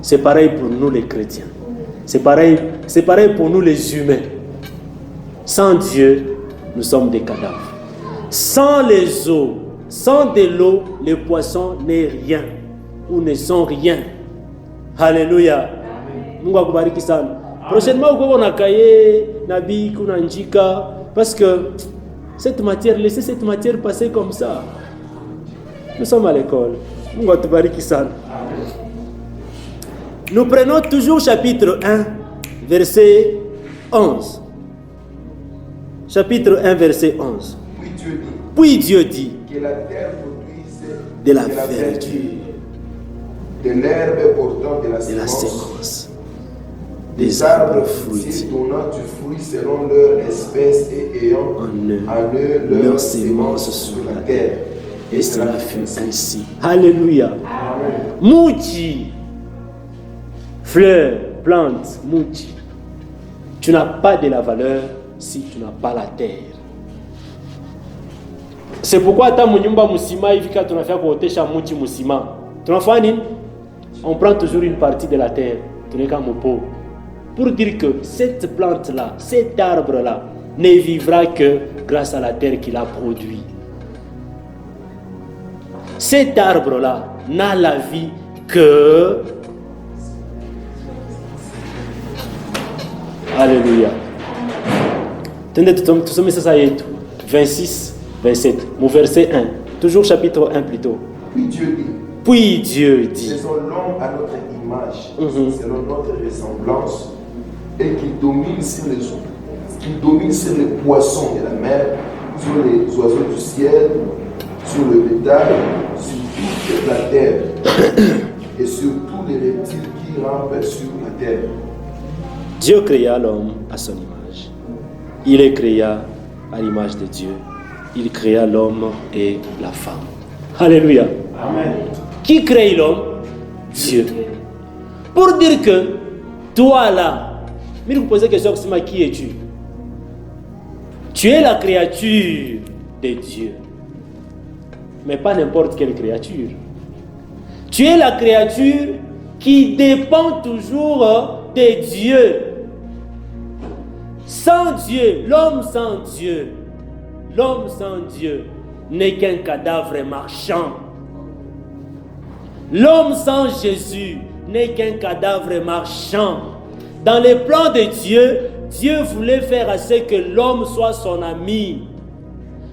C'est pareil pour nous les chrétiens. C'est pareil pour nous les humains. Sans Dieu, nous sommes des cadavres. Sans les eaux, sans de l'eau, les poissons n'est rien ou ne sont rien. Alléluia. Mungu akubariki sana. Prochainement, on a kaye, nabi, kuna njika, parce que cette matière, laissez cette matière passer comme ça. Nous sommes à l'école. Mungu akubariki sana. Nous prenons toujours chapitre 1, verset 11. Chapitre 1, verset 11. Puis Dieu dit que la terre produise de la verdure, de l'herbe portant de la sémence, des arbres fruitiers, donnant du fruit selon leur espèce et ayant en eux leur sémence sur la terre. Et cela fut ainsi. Alléluia. Mouti, fleurs, plantes, mouti. Tu n'as pas de la valeur si tu n'as pas la terre. C'est pourquoi hata munyumba musima hivi quand tunafanya kuotesha mti musima. Tunafanya nini? On prend toujours une partie de la terre, tunaweka mopo. Pour dire que cette plante là, cet arbre là ne vivra que grâce à la terre qu'il a produit. Cet arbre là n'a la vie que Alléluia. Tenez, tusome sasa yetu 26 27, mon verset 1. Toujours chapitre 1 plutôt. Puis Dieu dit. Puis Dieu dit. Faisons l'homme à notre image, selon notre ressemblance, et qu'il domine sur les eaux, qu'il domine sur les poissons de la mer, sur les oiseaux du ciel, sur le bétail, sur toute la terre, et sur tous les reptiles qui rampent sur la terre. Dieu créa l'homme à son image. Il est créé à l'image de Dieu. Il créa l'homme et la femme. Alléluia. Amen. Qui crée l'homme? Dieu. Pour dire que toi là, mais vous posez la question, qui es-tu? Tu es la créature de Dieu. Mais pas n'importe quelle créature. Tu es la créature qui dépend toujours de Dieu. Sans Dieu, l'homme sans Dieu n'est qu'un cadavre marchand. L'homme sans Jésus n'est qu'un cadavre marchand. Dans les plans de Dieu, Dieu voulait faire à ce que l'homme soit son ami,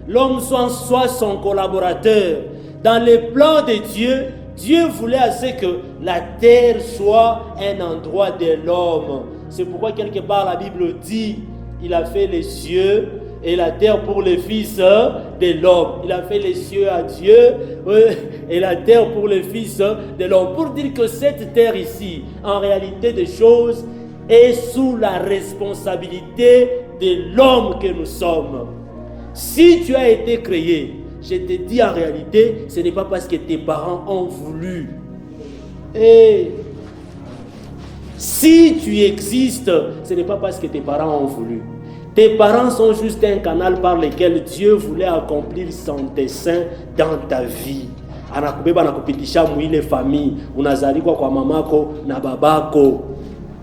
l'homme soit son collaborateur. Dans les plans de Dieu, Dieu voulait à ce que la terre soit un endroit de l'homme. C'est pourquoi quelque part la Bible dit, il a fait les cieux et la terre pour les fils de l'homme. Il a fait les cieux à Dieu et la terre pour les fils de l'homme. Pour dire que cette terre ici, en réalité des choses, est sous la responsabilité de l'homme que nous sommes. Si tu as été créé, je te dis en réalité, ce n'est pas parce que tes parents ont voulu. Et si tu existes, ce n'est pas parce que tes parents ont voulu. Tes parents sont juste un canal par lequel Dieu voulait accomplir son dessein dans ta vie.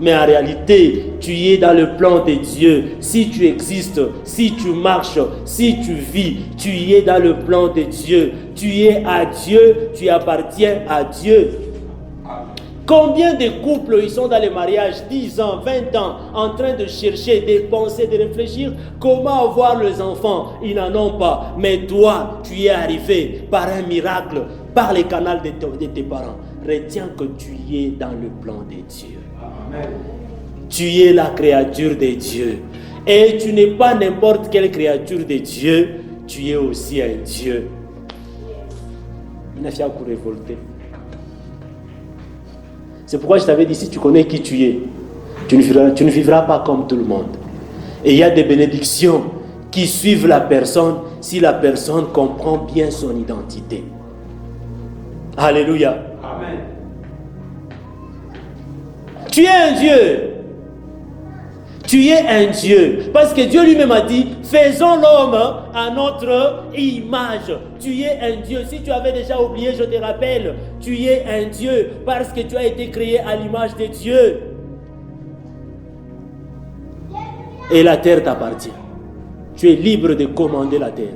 Mais en réalité, tu es dans le plan de Dieu. Si tu existes, si tu marches, si tu vis, tu es dans le plan de Dieu. Tu es à Dieu, tu appartiens à Dieu. Combien de couples ils sont dans les mariages, 10 ans, 20 ans, en train de chercher, de penser, de réfléchir comment avoir les enfants. Ils n'en ont pas. Mais toi, tu es arrivé par un miracle, par les canaux de tes parents. Retiens que tu es dans le plan de Dieu. Amen. Tu es la créature de Dieu. Et tu n'es pas n'importe quelle créature de Dieu, tu es aussi un Dieu. Il n'a pas révolté. C'est pourquoi je t'avais dit, si tu connais qui tu es, tu ne vivras pas comme tout le monde. Et il y a des bénédictions qui suivent la personne si la personne comprend bien son identité. Alléluia. Amen. Tu es un Dieu. Tu es un Dieu. Parce que Dieu lui-même a dit, faisons l'homme à notre image. Tu es un Dieu. Si tu avais déjà oublié, je te rappelle, tu es un Dieu parce que tu as été créé à l'image de Dieu. Et la terre t'appartient. Tu es libre de commander la terre.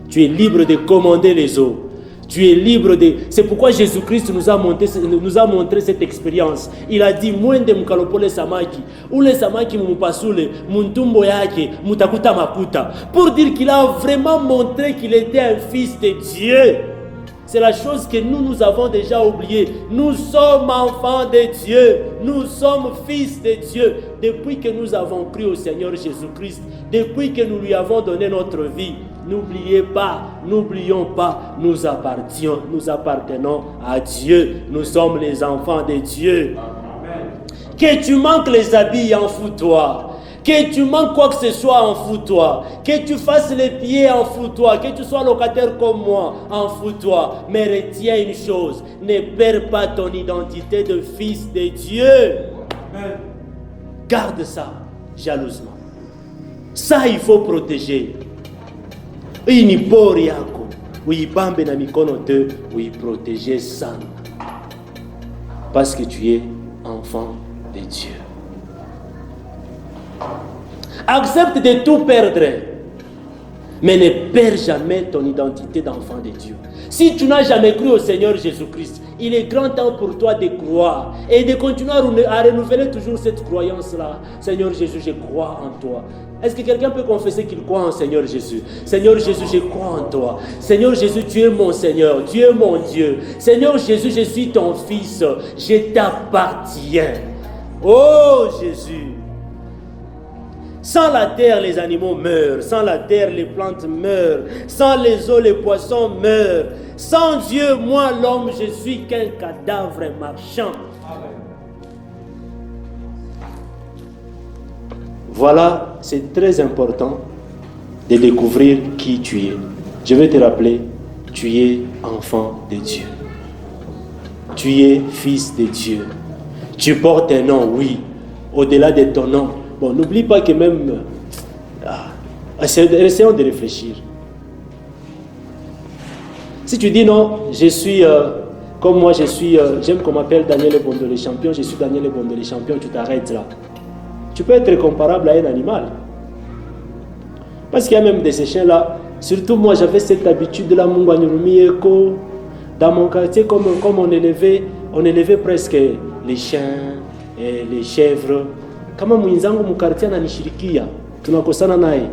Tu es libre de commander les eaux. Tu es libre de... C'est pourquoi Jésus-Christ nous a montré cette expérience. Il a dit, mwende mkalopole samaki. Ule samaki mupasule, muntumbo yake, mutakuta makuta. Pour dire qu'il a vraiment montré qu'il était un fils de Dieu. C'est la chose que nous avons déjà oubliée. Nous sommes enfants de Dieu. Nous sommes fils de Dieu. Depuis que nous avons cru au Seigneur Jésus-Christ, depuis que nous lui avons donné notre vie, n'oublions pas, nous appartenons à Dieu. Nous sommes les enfants de Dieu. Amen. Que tu manques les habits, en fous-toi. Que tu manques quoi que ce soit, en fous-toi. Que tu fasses les pieds, en fous-toi. Que tu sois locataire comme moi, en fous-toi. Mais retiens une chose, ne perds pas ton identité de fils de Dieu. Amen. Garde ça jalousement. Ça, il faut protéger. Inipori yako uibambe na mikono te uiprotéger sana parce que tu es enfant de Dieu. Accepte de tout perdre, mais ne perds jamais ton identité d'enfant de Dieu. Si tu n'as jamais cru au Seigneur Jésus-Christ, il est grand temps pour toi de croire et de continuer à renouveler toujours cette croyance-là. Seigneur Jésus, je crois en toi. Est-ce que quelqu'un peut confesser qu'il croit en Seigneur Jésus? Seigneur Jésus, je crois en toi. Seigneur Jésus, tu es mon Seigneur, tu es mon Dieu. Seigneur Jésus, je suis ton fils, je t'appartiens. Oh Jésus! Sans la terre, les animaux meurent. Sans la terre, les plantes meurent. Sans les eaux, les poissons meurent. Sans Dieu, moi, l'homme, je suis qu'un cadavre marchand. Voilà, c'est très important de découvrir qui tu es. Je vais te rappeler, tu es enfant de Dieu. Tu es fils de Dieu. Tu portes un nom, oui, au-delà de ton nom. Bon, n'oublie pas que même... essayons de réfléchir. Si tu dis non, je suis... comme moi, je suis... j'aime qu'on m'appelle Daniel Ebondo le champion. Je suis Daniel Ebondo le champion. Tu t'arrêtes là. Tu peux être comparable à un animal. Parce qu'il y a même de ces chiens-là. Surtout moi, j'avais cette habitude-là, dans mon quartier, comme on élevait presque les chiens et les chèvres. Kama mwenzangu mkartia ananishirikia, tunakosana naye,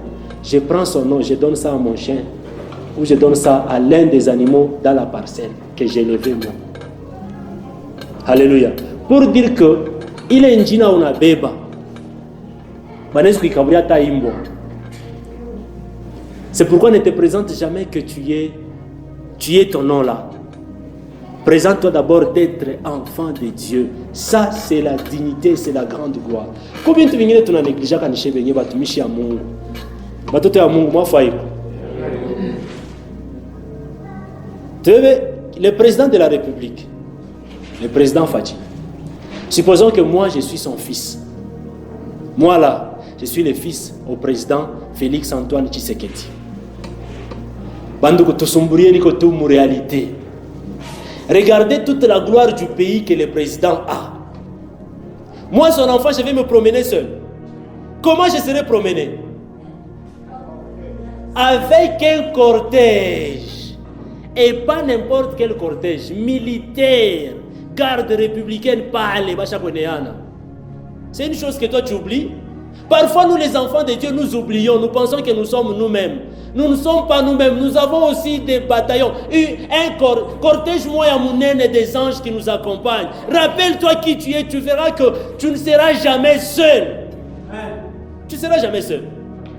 je prends son nom, je donne ça à mon chien ou je donne ça à l'un des animaux dans la parcelle que j'ai élevé moi. Alléluia. Pour dire que il est njina unabeba. Banesku ikaburia ta imbo. C'est pourquoi ne te présente jamais que tu es ton nom là. Présente-toi d'abord d'être enfant de Dieu. Ça, c'est la dignité, c'est la grande gloire. Combien de fois tu as négligé quand tu es venu à Mungu? Tu es à Mungu, moi, le président de la République, le président Fadji. Supposons que moi, je suis son fils. Moi, là, je suis le fils au président Félix Antoine Tshisekedi. Bandouko Tosumburiye niko tu mu réalité. Regardez toute la gloire du pays que le président a. Moi, son enfant, je vais me promener seul. Comment je serai promené? Avec un cortège. Et pas n'importe quel cortège. Militaire. Garde républicaine, pas les Bachakonéana. C'est une chose que toi tu oublies. Parfois, nous les enfants de Dieu, nous oublions. Nous pensons que nous sommes nous-mêmes. Nous ne sommes pas nous-mêmes. Nous avons aussi des bataillons. Un cortège, moi, à mon et des anges qui nous accompagnent. Rappelle-toi qui tu es. Tu verras que tu ne seras jamais seul. Tu ne seras jamais seul.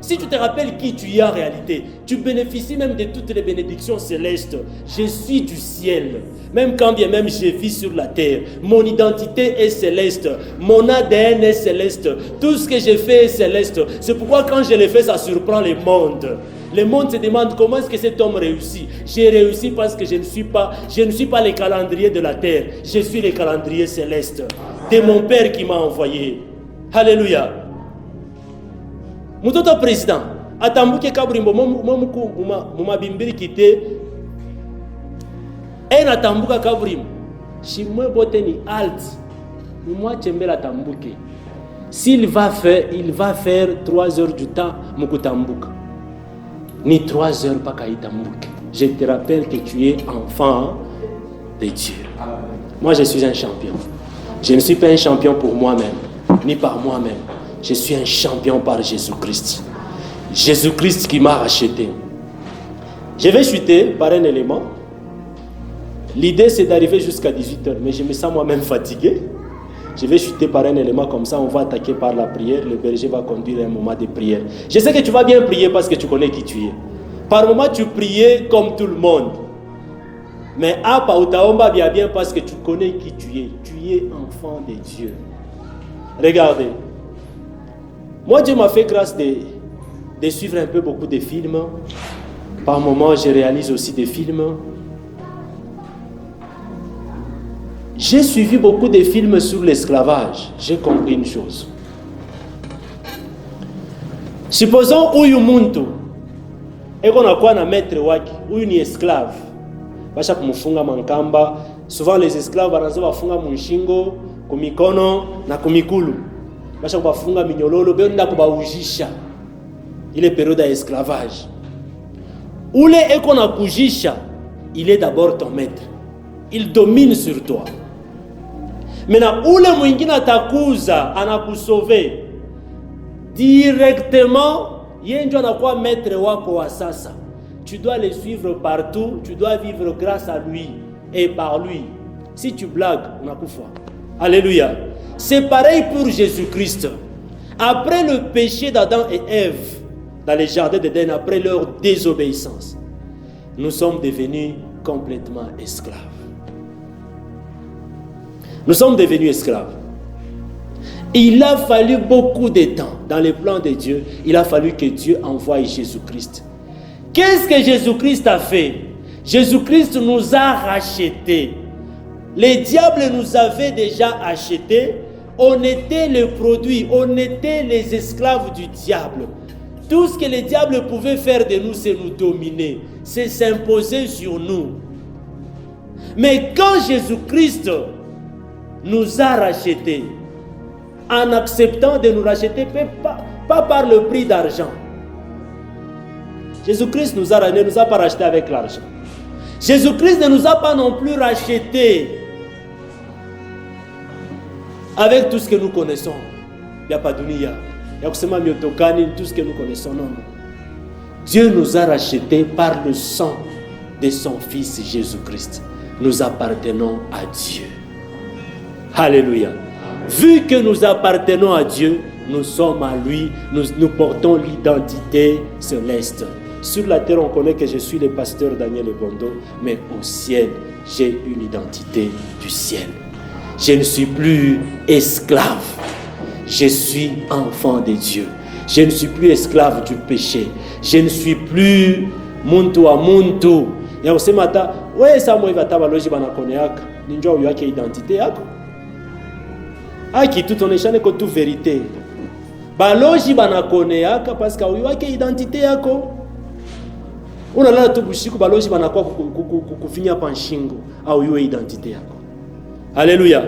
Si tu te rappelles qui tu es en réalité, tu bénéficies même de toutes les bénédictions célestes. Je suis du ciel. Même quand bien même je vis sur la terre, mon identité est céleste. Mon ADN est céleste. Tout ce que je fais est céleste. C'est pourquoi quand je le fais, ça surprend le monde. Le monde se demande comment est-ce que cet homme réussit. J'ai réussi parce que je ne suis pas le calendrier de la terre. Je suis le calendrier céleste de mon Père qui m'a envoyé. Alléluia. Mutoto président, atambuke kabrimbo muma bimbiri kite. En atambuka kabrimbo. Shimwe boteni alt. Muma chembela tambuke. S'il va faire 3 heures du temps mukutambuka. Ni 3 heures pas kaitambuke. Je te rappelle que tu es enfant de Dieu. Moi je suis un champion. Je ne suis pas un champion pour moi-même, ni par moi-même. Je suis un champion par Jésus-Christ. Jésus-Christ qui m'a racheté. Je vais chuter par un élément. L'idée c'est d'arriver jusqu'à 18h, mais je me sens moi-même fatigué. Je vais chuter par un élément comme ça, on va attaquer par la prière. Le berger va conduire un moment de prière. Je sais que tu vas bien prier parce que tu connais qui tu es. Par moment tu priais comme tout le monde. Mais apa utaomba bien parce que tu connais qui tu es. Tu es enfant de Dieu. Regardez. Moi, Dieu m'a fait grâce de suivre un peu beaucoup de films. Par moments, je réalise aussi des films. J'ai suivi beaucoup de films sur l'esclavage. J'ai compris une chose. Supposons Uyu Muntu, et qu'on a quoi na maître waki, Uyu ni esclave. Basha kumufunga mankamba. Souvent les esclaves banazo bafunga munshingo, kumikono na kumikulu. Basha kubafunga minyololo benda kubaujisha. Ile période ya esclavage. Ule eko na kujisha il est d'abord ton maître. Il domine sur toi. Maintenant, ule mwingine atakuza, anakusauve directement, yeye ndio anakuwa maître wako wa sasa. Tu dois le suivre partout, tu dois vivre grâce à lui et par lui. Si tu blagues, unakufa. Alléluia. C'est pareil pour Jésus-Christ. Après le péché d'Adam et Ève, dans les jardins d'Éden, après leur désobéissance, nous sommes devenus complètement esclaves. Nous sommes devenus esclaves. Il a fallu beaucoup de temps dans le plan de Dieu. Il a fallu que Dieu envoie Jésus-Christ. Qu'est-ce que Jésus-Christ a fait? Jésus-Christ nous a rachetés. Les diables nous avaient déjà achetés. On était le produit, on était les esclaves du diable. Tout ce que le diable pouvait faire de nous, c'est nous dominer, c'est s'imposer sur nous. Mais quand Jésus-Christ nous a rachetés, en acceptant de nous racheter, pas par le prix d'argent. Jésus-Christ nous a pas rachetés avec l'argent. Jésus-Christ ne nous a pas non plus rachetés avec tout ce que nous connaissons. Il n'y a pas d'unia. Il y a tout ce que nous connaissons. Non. Dieu nous a rachetés par le sang de son Fils Jésus-Christ. Nous appartenons à Dieu. Alléluia. Vu que nous appartenons à Dieu, nous sommes à lui, nous portons l'identité céleste. Sur la terre, on connaît que je suis le pasteur Daniel Ebondo, mais au ciel, j'ai une identité du ciel. Je ne suis plus esclave, je suis enfant de Dieu. Je ne suis plus esclave du péché. Je ne suis plus muntu wa muntu. Ya usema ta, wewe Samuel ivata baloji banakone yaka, ninjo uyo yake identité yako. Aki tout on échane ko tout vérité. Baloji banakone yaka parce que uyo yake identité yako. Unalala tu bushiku baloji banakuwa kufinya panshingo au uyo identité yako. Alléluia.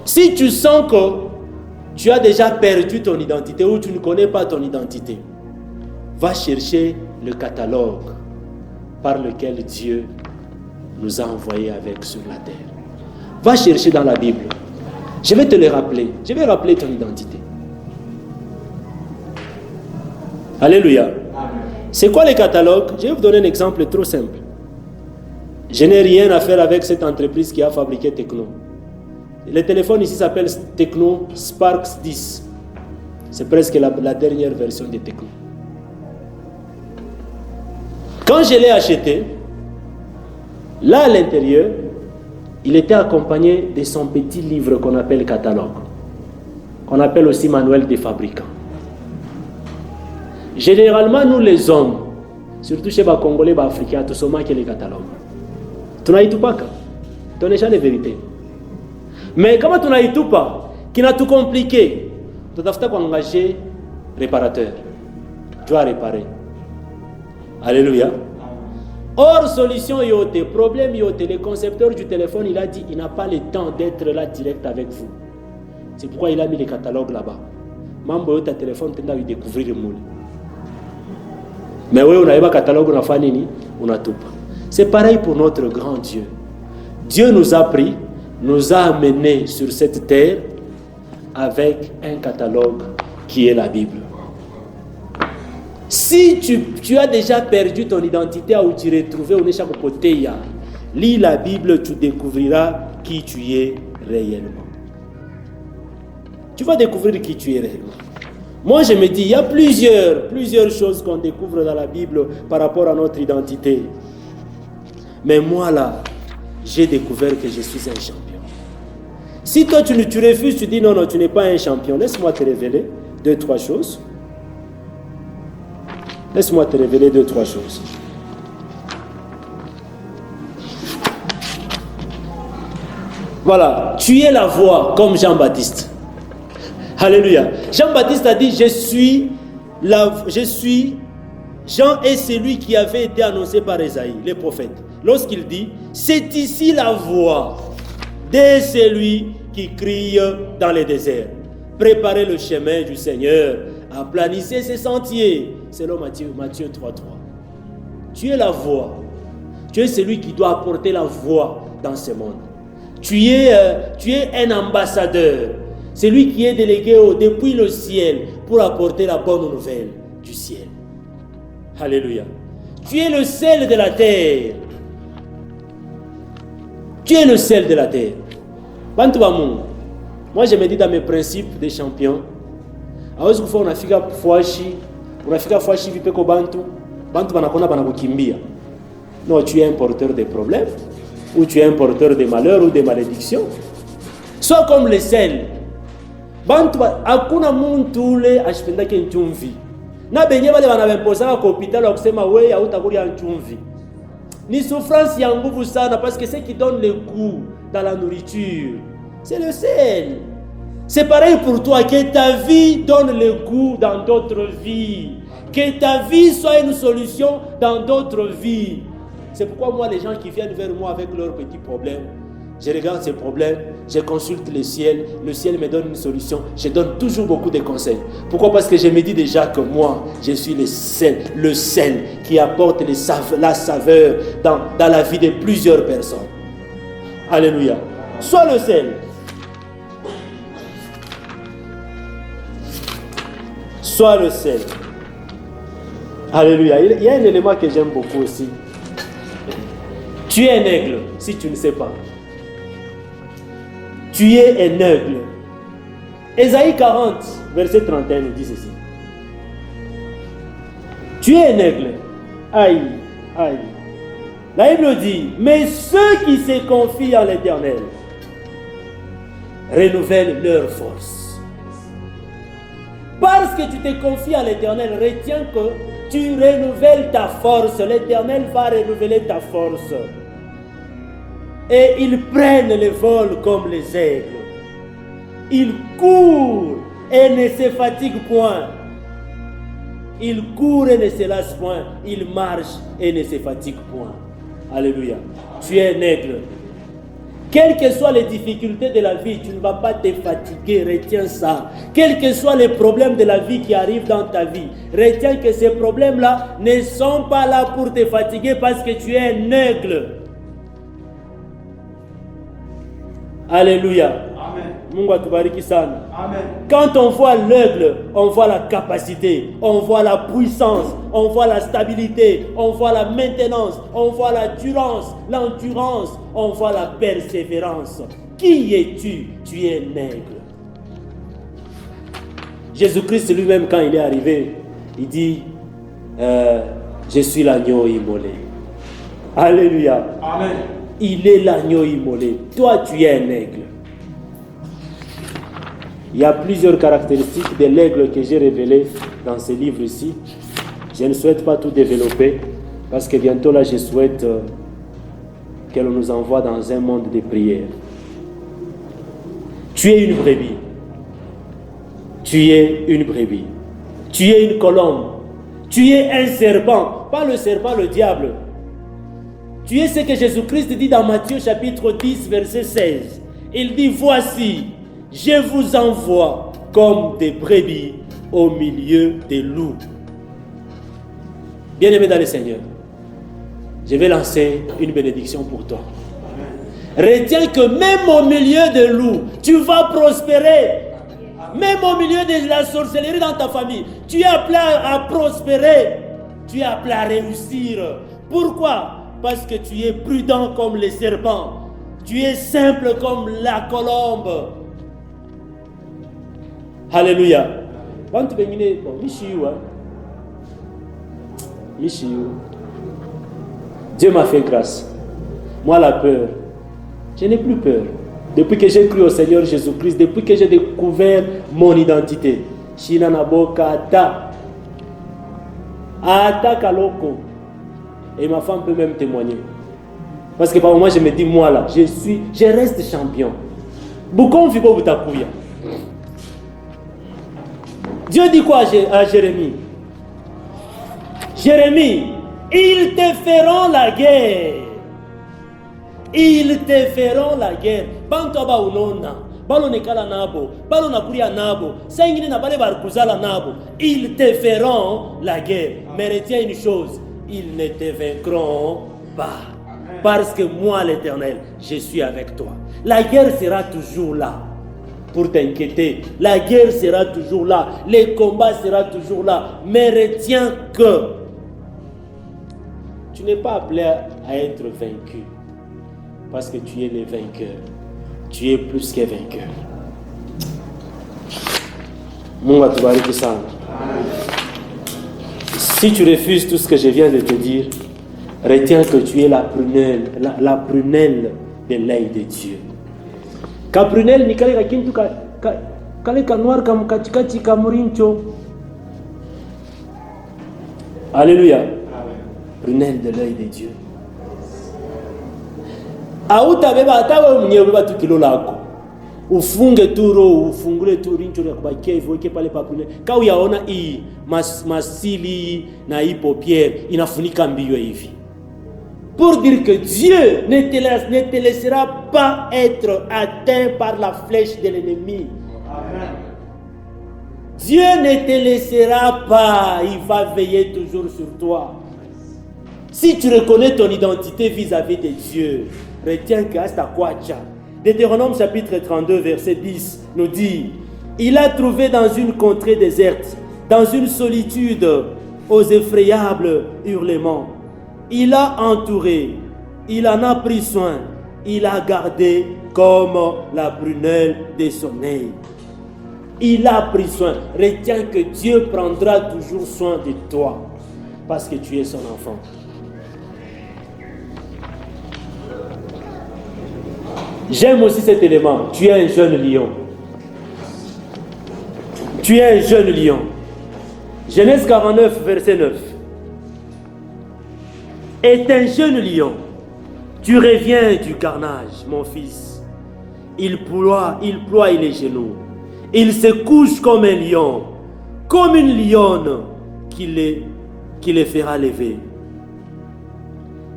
Si tu sens que tu as déjà perdu ton identité ou tu ne connais pas ton identité, va chercher le catalogue par lequel Dieu nous a envoyés avec sur la terre. Va chercher dans la Bible. Je vais te le rappeler. Je vais rappeler ton identité. Alléluia. C'est quoi le catalogue? Je vais vous donner un exemple trop simple. Je n'ai rien à faire avec cette entreprise qui a fabriqué Tecno. Le téléphone ici s'appelle Tecno Sparks 10. C'est presque la dernière version de Tecno. Quand je l'ai acheté, là à l'intérieur, il était accompagné de son petit livre qu'on appelle catalogue, qu'on appelle aussi manuel des fabricants. Généralement, nous les hommes, surtout chez les Congolais, les Africains, tout sommes qui les catalogues. Tu n'as tout pas, tu n'as jamais de vérité. Mais comment tu n'as tout pas, qui n'a tout compliqué, tu dois engager réparateur. Tu dois réparer. Alléluia. Or, solution yote, problème yote, le concepteur du téléphone, il a dit, il n'a pas le temps d'être là direct avec vous. C'est pourquoi il a mis les catalogues là-bas. Mambo yote téléphone, tu dois découvrir le moule. Mais oui, on a un catalogue, on a fait nini, on a tout pas. C'est pareil pour notre grand Dieu. Dieu nous a pris, nous a amenés sur cette terre avec un catalogue qui est la Bible. Si tu as déjà perdu ton identité ou tu retrouves au Neshakopoteya, lis la Bible, tu découvriras qui tu es réellement. Tu vas découvrir qui tu es réellement. Moi, je me dis, il y a plusieurs choses qu'on découvre dans la Bible par rapport à notre identité. Mais moi, là, j'ai découvert que je suis un champion. Si toi, tu refuses, tu dis non, tu n'es pas un champion, laisse-moi te révéler 2-3 choses. Laisse-moi te révéler 2-3 choses. Voilà, tu es la voix comme Jean-Baptiste. Alléluia. Jean-Baptiste a dit, je suis Jean est celui qui avait été annoncé par Esaïe, le prophète. Lorsqu'il dit, c'est ici la voix de celui qui crie dans le désert. Préparez le chemin du Seigneur, aplanissez ses sentiers. Selon Matthieu 3.3. Tu es la voix. Tu es celui qui doit apporter la voix dans ce monde. Tu es un ambassadeur. Celui qui est délégué depuis le ciel pour apporter la bonne nouvelle du ciel. Alléluia. Tu es le sel de la terre. Tu es le sel de la terre. Moi, je me dis dans mes principes des champions, on a non, tu es un porteur de problèmes, ou tu es un porteur de malheurs ou de malédictions. Sois comme le sel. Hakuna muntu ule ashipendake nchumvi. Na benye wale wanavemposana kwa hospitali wakusema wewe hautakulia nchumvi. Ni souffrance ya nguvu sana parce que ce qui donne le goût dans la nourriture, c'est le sel. C'est pareil pour toi, que ta vie donne le goût dans d'autres vies. Que ta vie soit une solution dans d'autres vies. C'est pourquoi moi, les gens qui viennent vers moi avec leurs petits problèmes, je regarde ces problèmes, je consulte le ciel me donne une solution, je donne toujours beaucoup de conseils. Pourquoi? Parce que je me dis déjà que moi, je suis le sel qui apporte la saveur dans la vie de plusieurs personnes. Alléluia. Sois le sel. Sois le sel. Alléluia. Il y a un élément que j'aime beaucoup aussi. Tu es un aigle, si tu ne sais pas. Tu es un aigle. Ésaïe 40, verset 31 nous dit ceci. Tu es un aigle. Aïe, aïe. La Bible dit, mais ceux qui se confient en l'Éternel renouvellent leur force. Parce que tu te confies à l'Éternel, retiens que tu renouvelles ta force. L'Éternel va renouveler ta force. Et ils prennent le vol comme les aigles. Ils courent et ne se fatiguent point. Ils courent et ne se lassent point. Ils marchent et ne se fatiguent point. Alléluia. Tu es un aigle. Quelles que soient les difficultés de la vie, tu ne vas pas te fatiguer, retiens ça. Quels que soient les problèmes de la vie qui arrivent dans ta vie, retiens que ces problèmes-là ne sont pas là pour te fatiguer parce que tu es un aigle. Alléluia. Amen. Mungu atubariki sana. Amen. Quand on voit l'aigle, on voit la capacité, on voit la puissance, on voit la stabilité, on voit la maintenance, on voit l'endurance, on voit la persévérance. Qui es-tu? Tu es un aigle. Jésus-Christ lui-même, quand il est arrivé, il dit, je suis l'agneau immolé. Alléluia. Amen. Il est l'agneau immolé. Toi, tu es un aigle. Il y a plusieurs caractéristiques de l'aigle que j'ai révélées dans ce livre-ci. Je ne souhaite pas tout développer parce que bientôt là, je souhaite que l'on nous envoie dans un monde de prière. Tu es une brebis. Tu es une brebis. Tu es une colombe. Tu es un serpent. Pas le serpent, le diable. Tu es ce que Jésus-Christ dit dans Matthieu chapitre 10, verset 16. Il dit, voici, je vous envoie comme des brebis au milieu des loups. Bien-aimé dans le Seigneur, je vais lancer une bénédiction pour toi. Retiens que même au milieu des loups, tu vas prospérer. Même au milieu de la sorcellerie dans ta famille, tu es appelé à prospérer. Tu es appelé à réussir. Pourquoi? Parce que tu es prudent comme les serpents. Tu es simple comme la colombe. Alléluia. Dieu m'a fait grâce. Moi, la peur, je n'ai plus peur. Depuis que j'ai cru au Seigneur Jésus-Christ, depuis que j'ai découvert mon identité, et ma femme peut même témoigner. Parce que par moment, je me dis, moi là, je reste champion. Dieu dit quoi à Jérémie? Jérémie, ils te feront la guerre. Ils te feront la guerre. Bantoba unona. Balo nekala nabo. Balo nakuria nabo. Sengine na bale barkuzala nabo. Ils te feront la guerre. Mais retiens une chose. Ils ne te vaincront pas. Parce que moi, l'Éternel, je suis avec toi. La guerre sera toujours là pour t'inquiéter. La guerre sera toujours là. Les combats seront toujours là. Mais retiens que tu n'es pas appelé à être vaincu. Parce que tu es le vainqueur. Tu es plus que vainqueur. Mungu atubariki sana. Si tu refuses tout ce que je viens de te dire, retiens que tu es la prunelle de l'œil de Dieu. Ka prunelle ni kale kakintu kale kanwar kamkatikati kamurincho. Alléluia. Prunelle de l'œil de Dieu. Autabeba atawe mwenyewe beba tu kilo lako. Ufunge tu roho, ufungule tu rincho ya kubakia hivyo weke pale pa prunelle. Kama uyaona hii masili na hii paupière inafunika mbio hivi. Pour dire que Dieu ne te laissera pas être atteint par la flèche de l'ennemi. Amen. Dieu ne te laissera pas, il va veiller toujours sur toi. Si tu reconnais ton identité vis-à-vis de Dieu, retiens qu'à ta kwacha. Deutéronome chapitre 32 verset 10 nous dit: il a trouvé dans une contrée déserte, dans une solitude aux effrayables hurlements. Il a entouré, il en a pris soin, il a gardé comme la prunelle de son œil. Il a pris soin. Retiens que Dieu prendra toujours soin de toi parce que tu es son enfant. J'aime aussi cet élément. Tu es un jeune lion. Tu es un jeune lion. Genèse 49, verset 9. Est un jeune lion. Tu reviens du carnage, mon fils. Il ploie les genoux. Il se couche comme un lion, comme une lionne qui les fera lever.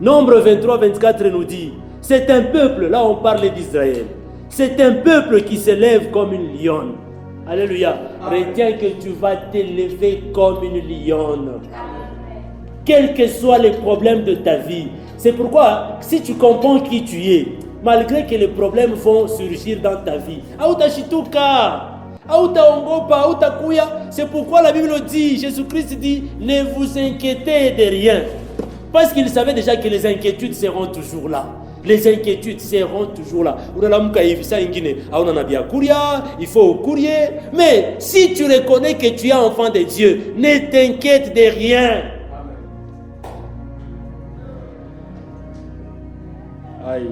Nombre 23, 24 nous dit: c'est un peuple, là on parle d'Israël, c'est un peuple qui se lève comme une lionne. Alléluia. Retiens que tu vas t'élever comme une lionne. Quels que soient les problèmes de ta vie. C'est pourquoi, si tu comprends qui tu es, malgré que les problèmes vont surgir dans ta vie, c'est pourquoi la Bible dit, Jésus-Christ dit: ne vous inquiétez de rien. Parce qu'il savait déjà que les inquiétudes seront toujours là. Les inquiétudes seront toujours là. Il faut au courrier. Mais si tu reconnais que tu es enfant de Dieu, ne t'inquiète de rien. Aïe.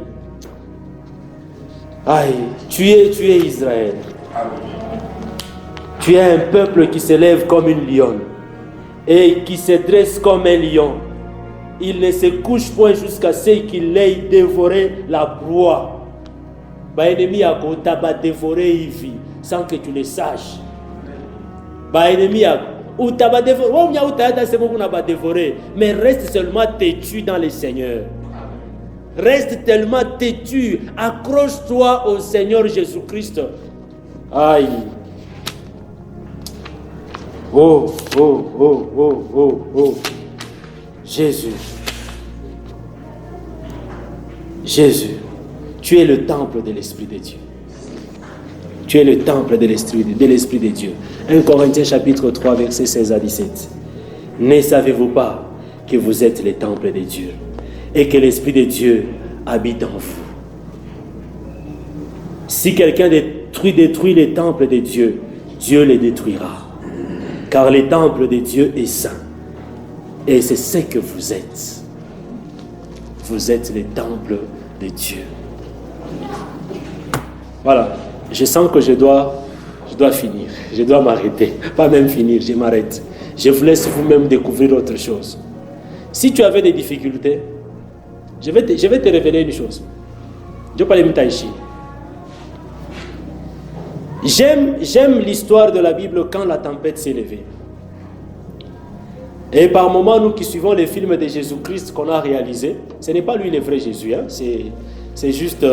Aïe. Tu es Israël. Tu es un peuple qui se lève comme une lionne et qui se dresse comme un lion. Il ne se couche point jusqu'à ce qu'il ait dévoré la proie. L'ennemi a dévoré Ivi sans que tu le saches. L'ennemi a dévoré. Mais reste seulement têtu dans le Seigneur. Reste tellement têtu. Accroche-toi au Seigneur Jésus-Christ. Aïe. Oh, oh, oh, oh, oh, oh. Jésus. Jésus. Tu es le temple de l'Esprit de Dieu. Tu es le temple de l'Esprit de Dieu. 1 Corinthiens chapitre 3 verset 16 à 17. Ne savez-vous pas que vous êtes le temple de Dieu et que l'Esprit de Dieu habite en vous? Si quelqu'un détruit les temples de Dieu, Dieu les détruira. Car le temple de Dieu est saint. Et c'est ce que vous êtes. Vous êtes le temple de Dieu. Voilà. Je sens que je dois finir. Je dois m'arrêter. Pas même finir, je m'arrête. Je vous laisse vous-même découvrir autre chose. Si tu avais des difficultés, je vais te révéler une chose. Je vais parler de Taïchi. J'aime l'histoire de la Bible quand la tempête s'est levée. Et par moments, nous qui suivons les films de Jésus-Christ qu'on a réalisés, ce n'est pas lui le vrai Jésus, hein? C'est juste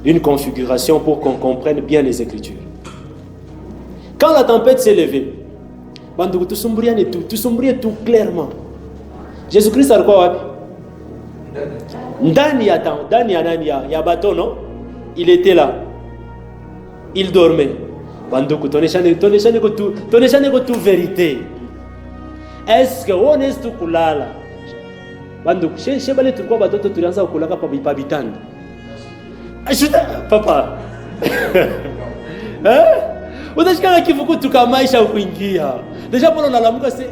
une configuration pour qu'on comprenne bien les Écritures. Quand la tempête s'est levée, tout sombrait tout clairement. Jésus-Christ a quoi? Ndani ya bateau, non? Il était là. Il dormait. Banduku, toneshane tout vérité. Est-ce que on est tout kulala? Banduku, chez bale turko batoto tulianza kulaka pa bitanda. Papa. Utashikana kifuku tukamaisha kuingia. Deja polo nalamuka se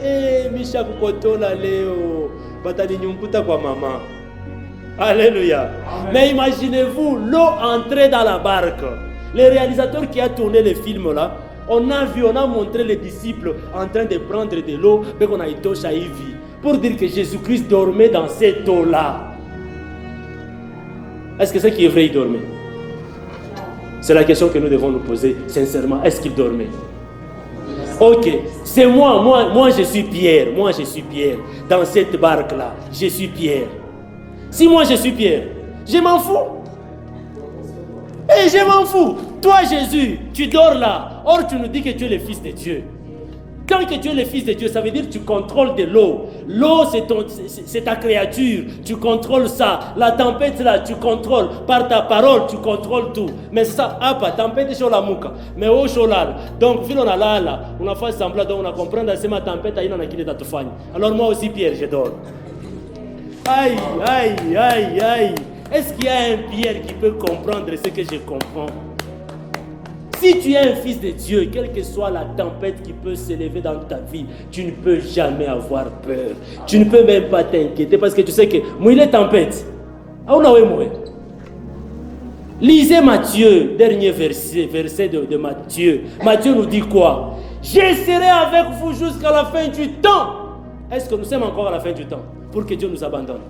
misha kukotola leo. Batani nyumkuta kwa mama. Alléluia. Mais imaginez-vous l'eau entrer dans la barque. Le réalisateur qui a tourné le film là, on a montré les disciples en train de prendre de l'eau, mais qu'on a été au Chaïvi, pour dire que Jésus-Christ dormait dans cette eau-là. Est-ce que c'est qui est vrai, il dormait? C'est la question que nous devons nous poser sincèrement. Est-ce qu'il dormait? Ok, c'est moi je suis Pierre. Moi je suis Pierre. Dans cette barque-là, je suis Pierre. Si moi je suis Pierre, je m'en fous. Et je m'en fous. Toi Jésus, tu dors là. Or tu nous dis que tu es le Fils de Dieu. Quand que tu es le Fils de Dieu, ça veut dire que tu contrôles de l'eau. L'eau, c'est ta créature. Tu contrôles ça. La tempête, là, tu contrôles. Par ta parole, tu contrôles tout. Mais ça, pas tempête, c'est la mouka. Mais au cholal. Donc, vu on a là, on a fait semblant, donc on a compris que c'est ma tempête, il y a une qui est à. Alors, moi aussi, Pierre, je dors. Aïe, aïe, aïe, aïe. Est-ce qu'il y a un Pierre qui peut comprendre ce que je comprends? Si tu es un fils de Dieu, quelle que soit la tempête qui peut s'élever dans ta vie, tu ne peux jamais avoir peur. Tu ne peux même pas t'inquiéter parce que tu sais que moi il est tempête. Lisez Matthieu, dernier verset de Matthieu. Matthieu nous dit quoi? Je serai avec vous jusqu'à la fin du temps. Est-ce que nous sommes encore à la fin du temps pour que Dieu nous abandonne?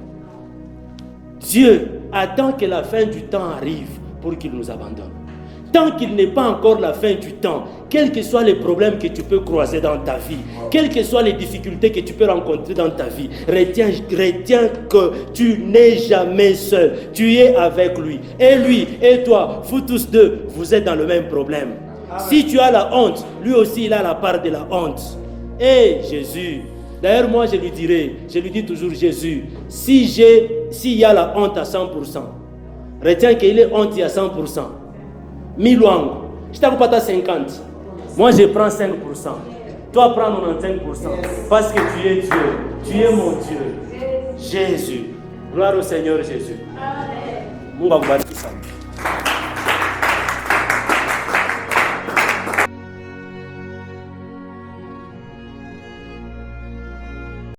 Dieu attend que la fin du temps arrive pour qu'il nous abandonne. Tant qu'il n'est pas encore la fin du temps, quels que soient les problèmes que tu peux croiser dans ta vie, quelles que soient les difficultés que tu peux rencontrer dans ta vie, retiens que tu n'es jamais seul. Tu es avec lui. Et lui et toi, vous tous deux, vous êtes dans le même problème. Amen. Si tu as la honte, lui aussi il a la part de la honte. Et Jésus, d'ailleurs moi je lui dis toujours Jésus, s'il y a la honte à 100%, retiens qu'il est honte à 100%. 1000 wangu, je t'ai pas 50. Moi je prends 5%. Toi prends 95%. Parce que tu es Dieu. Tu es mon Dieu. Jésus. Gloire au Seigneur Jésus. Amen.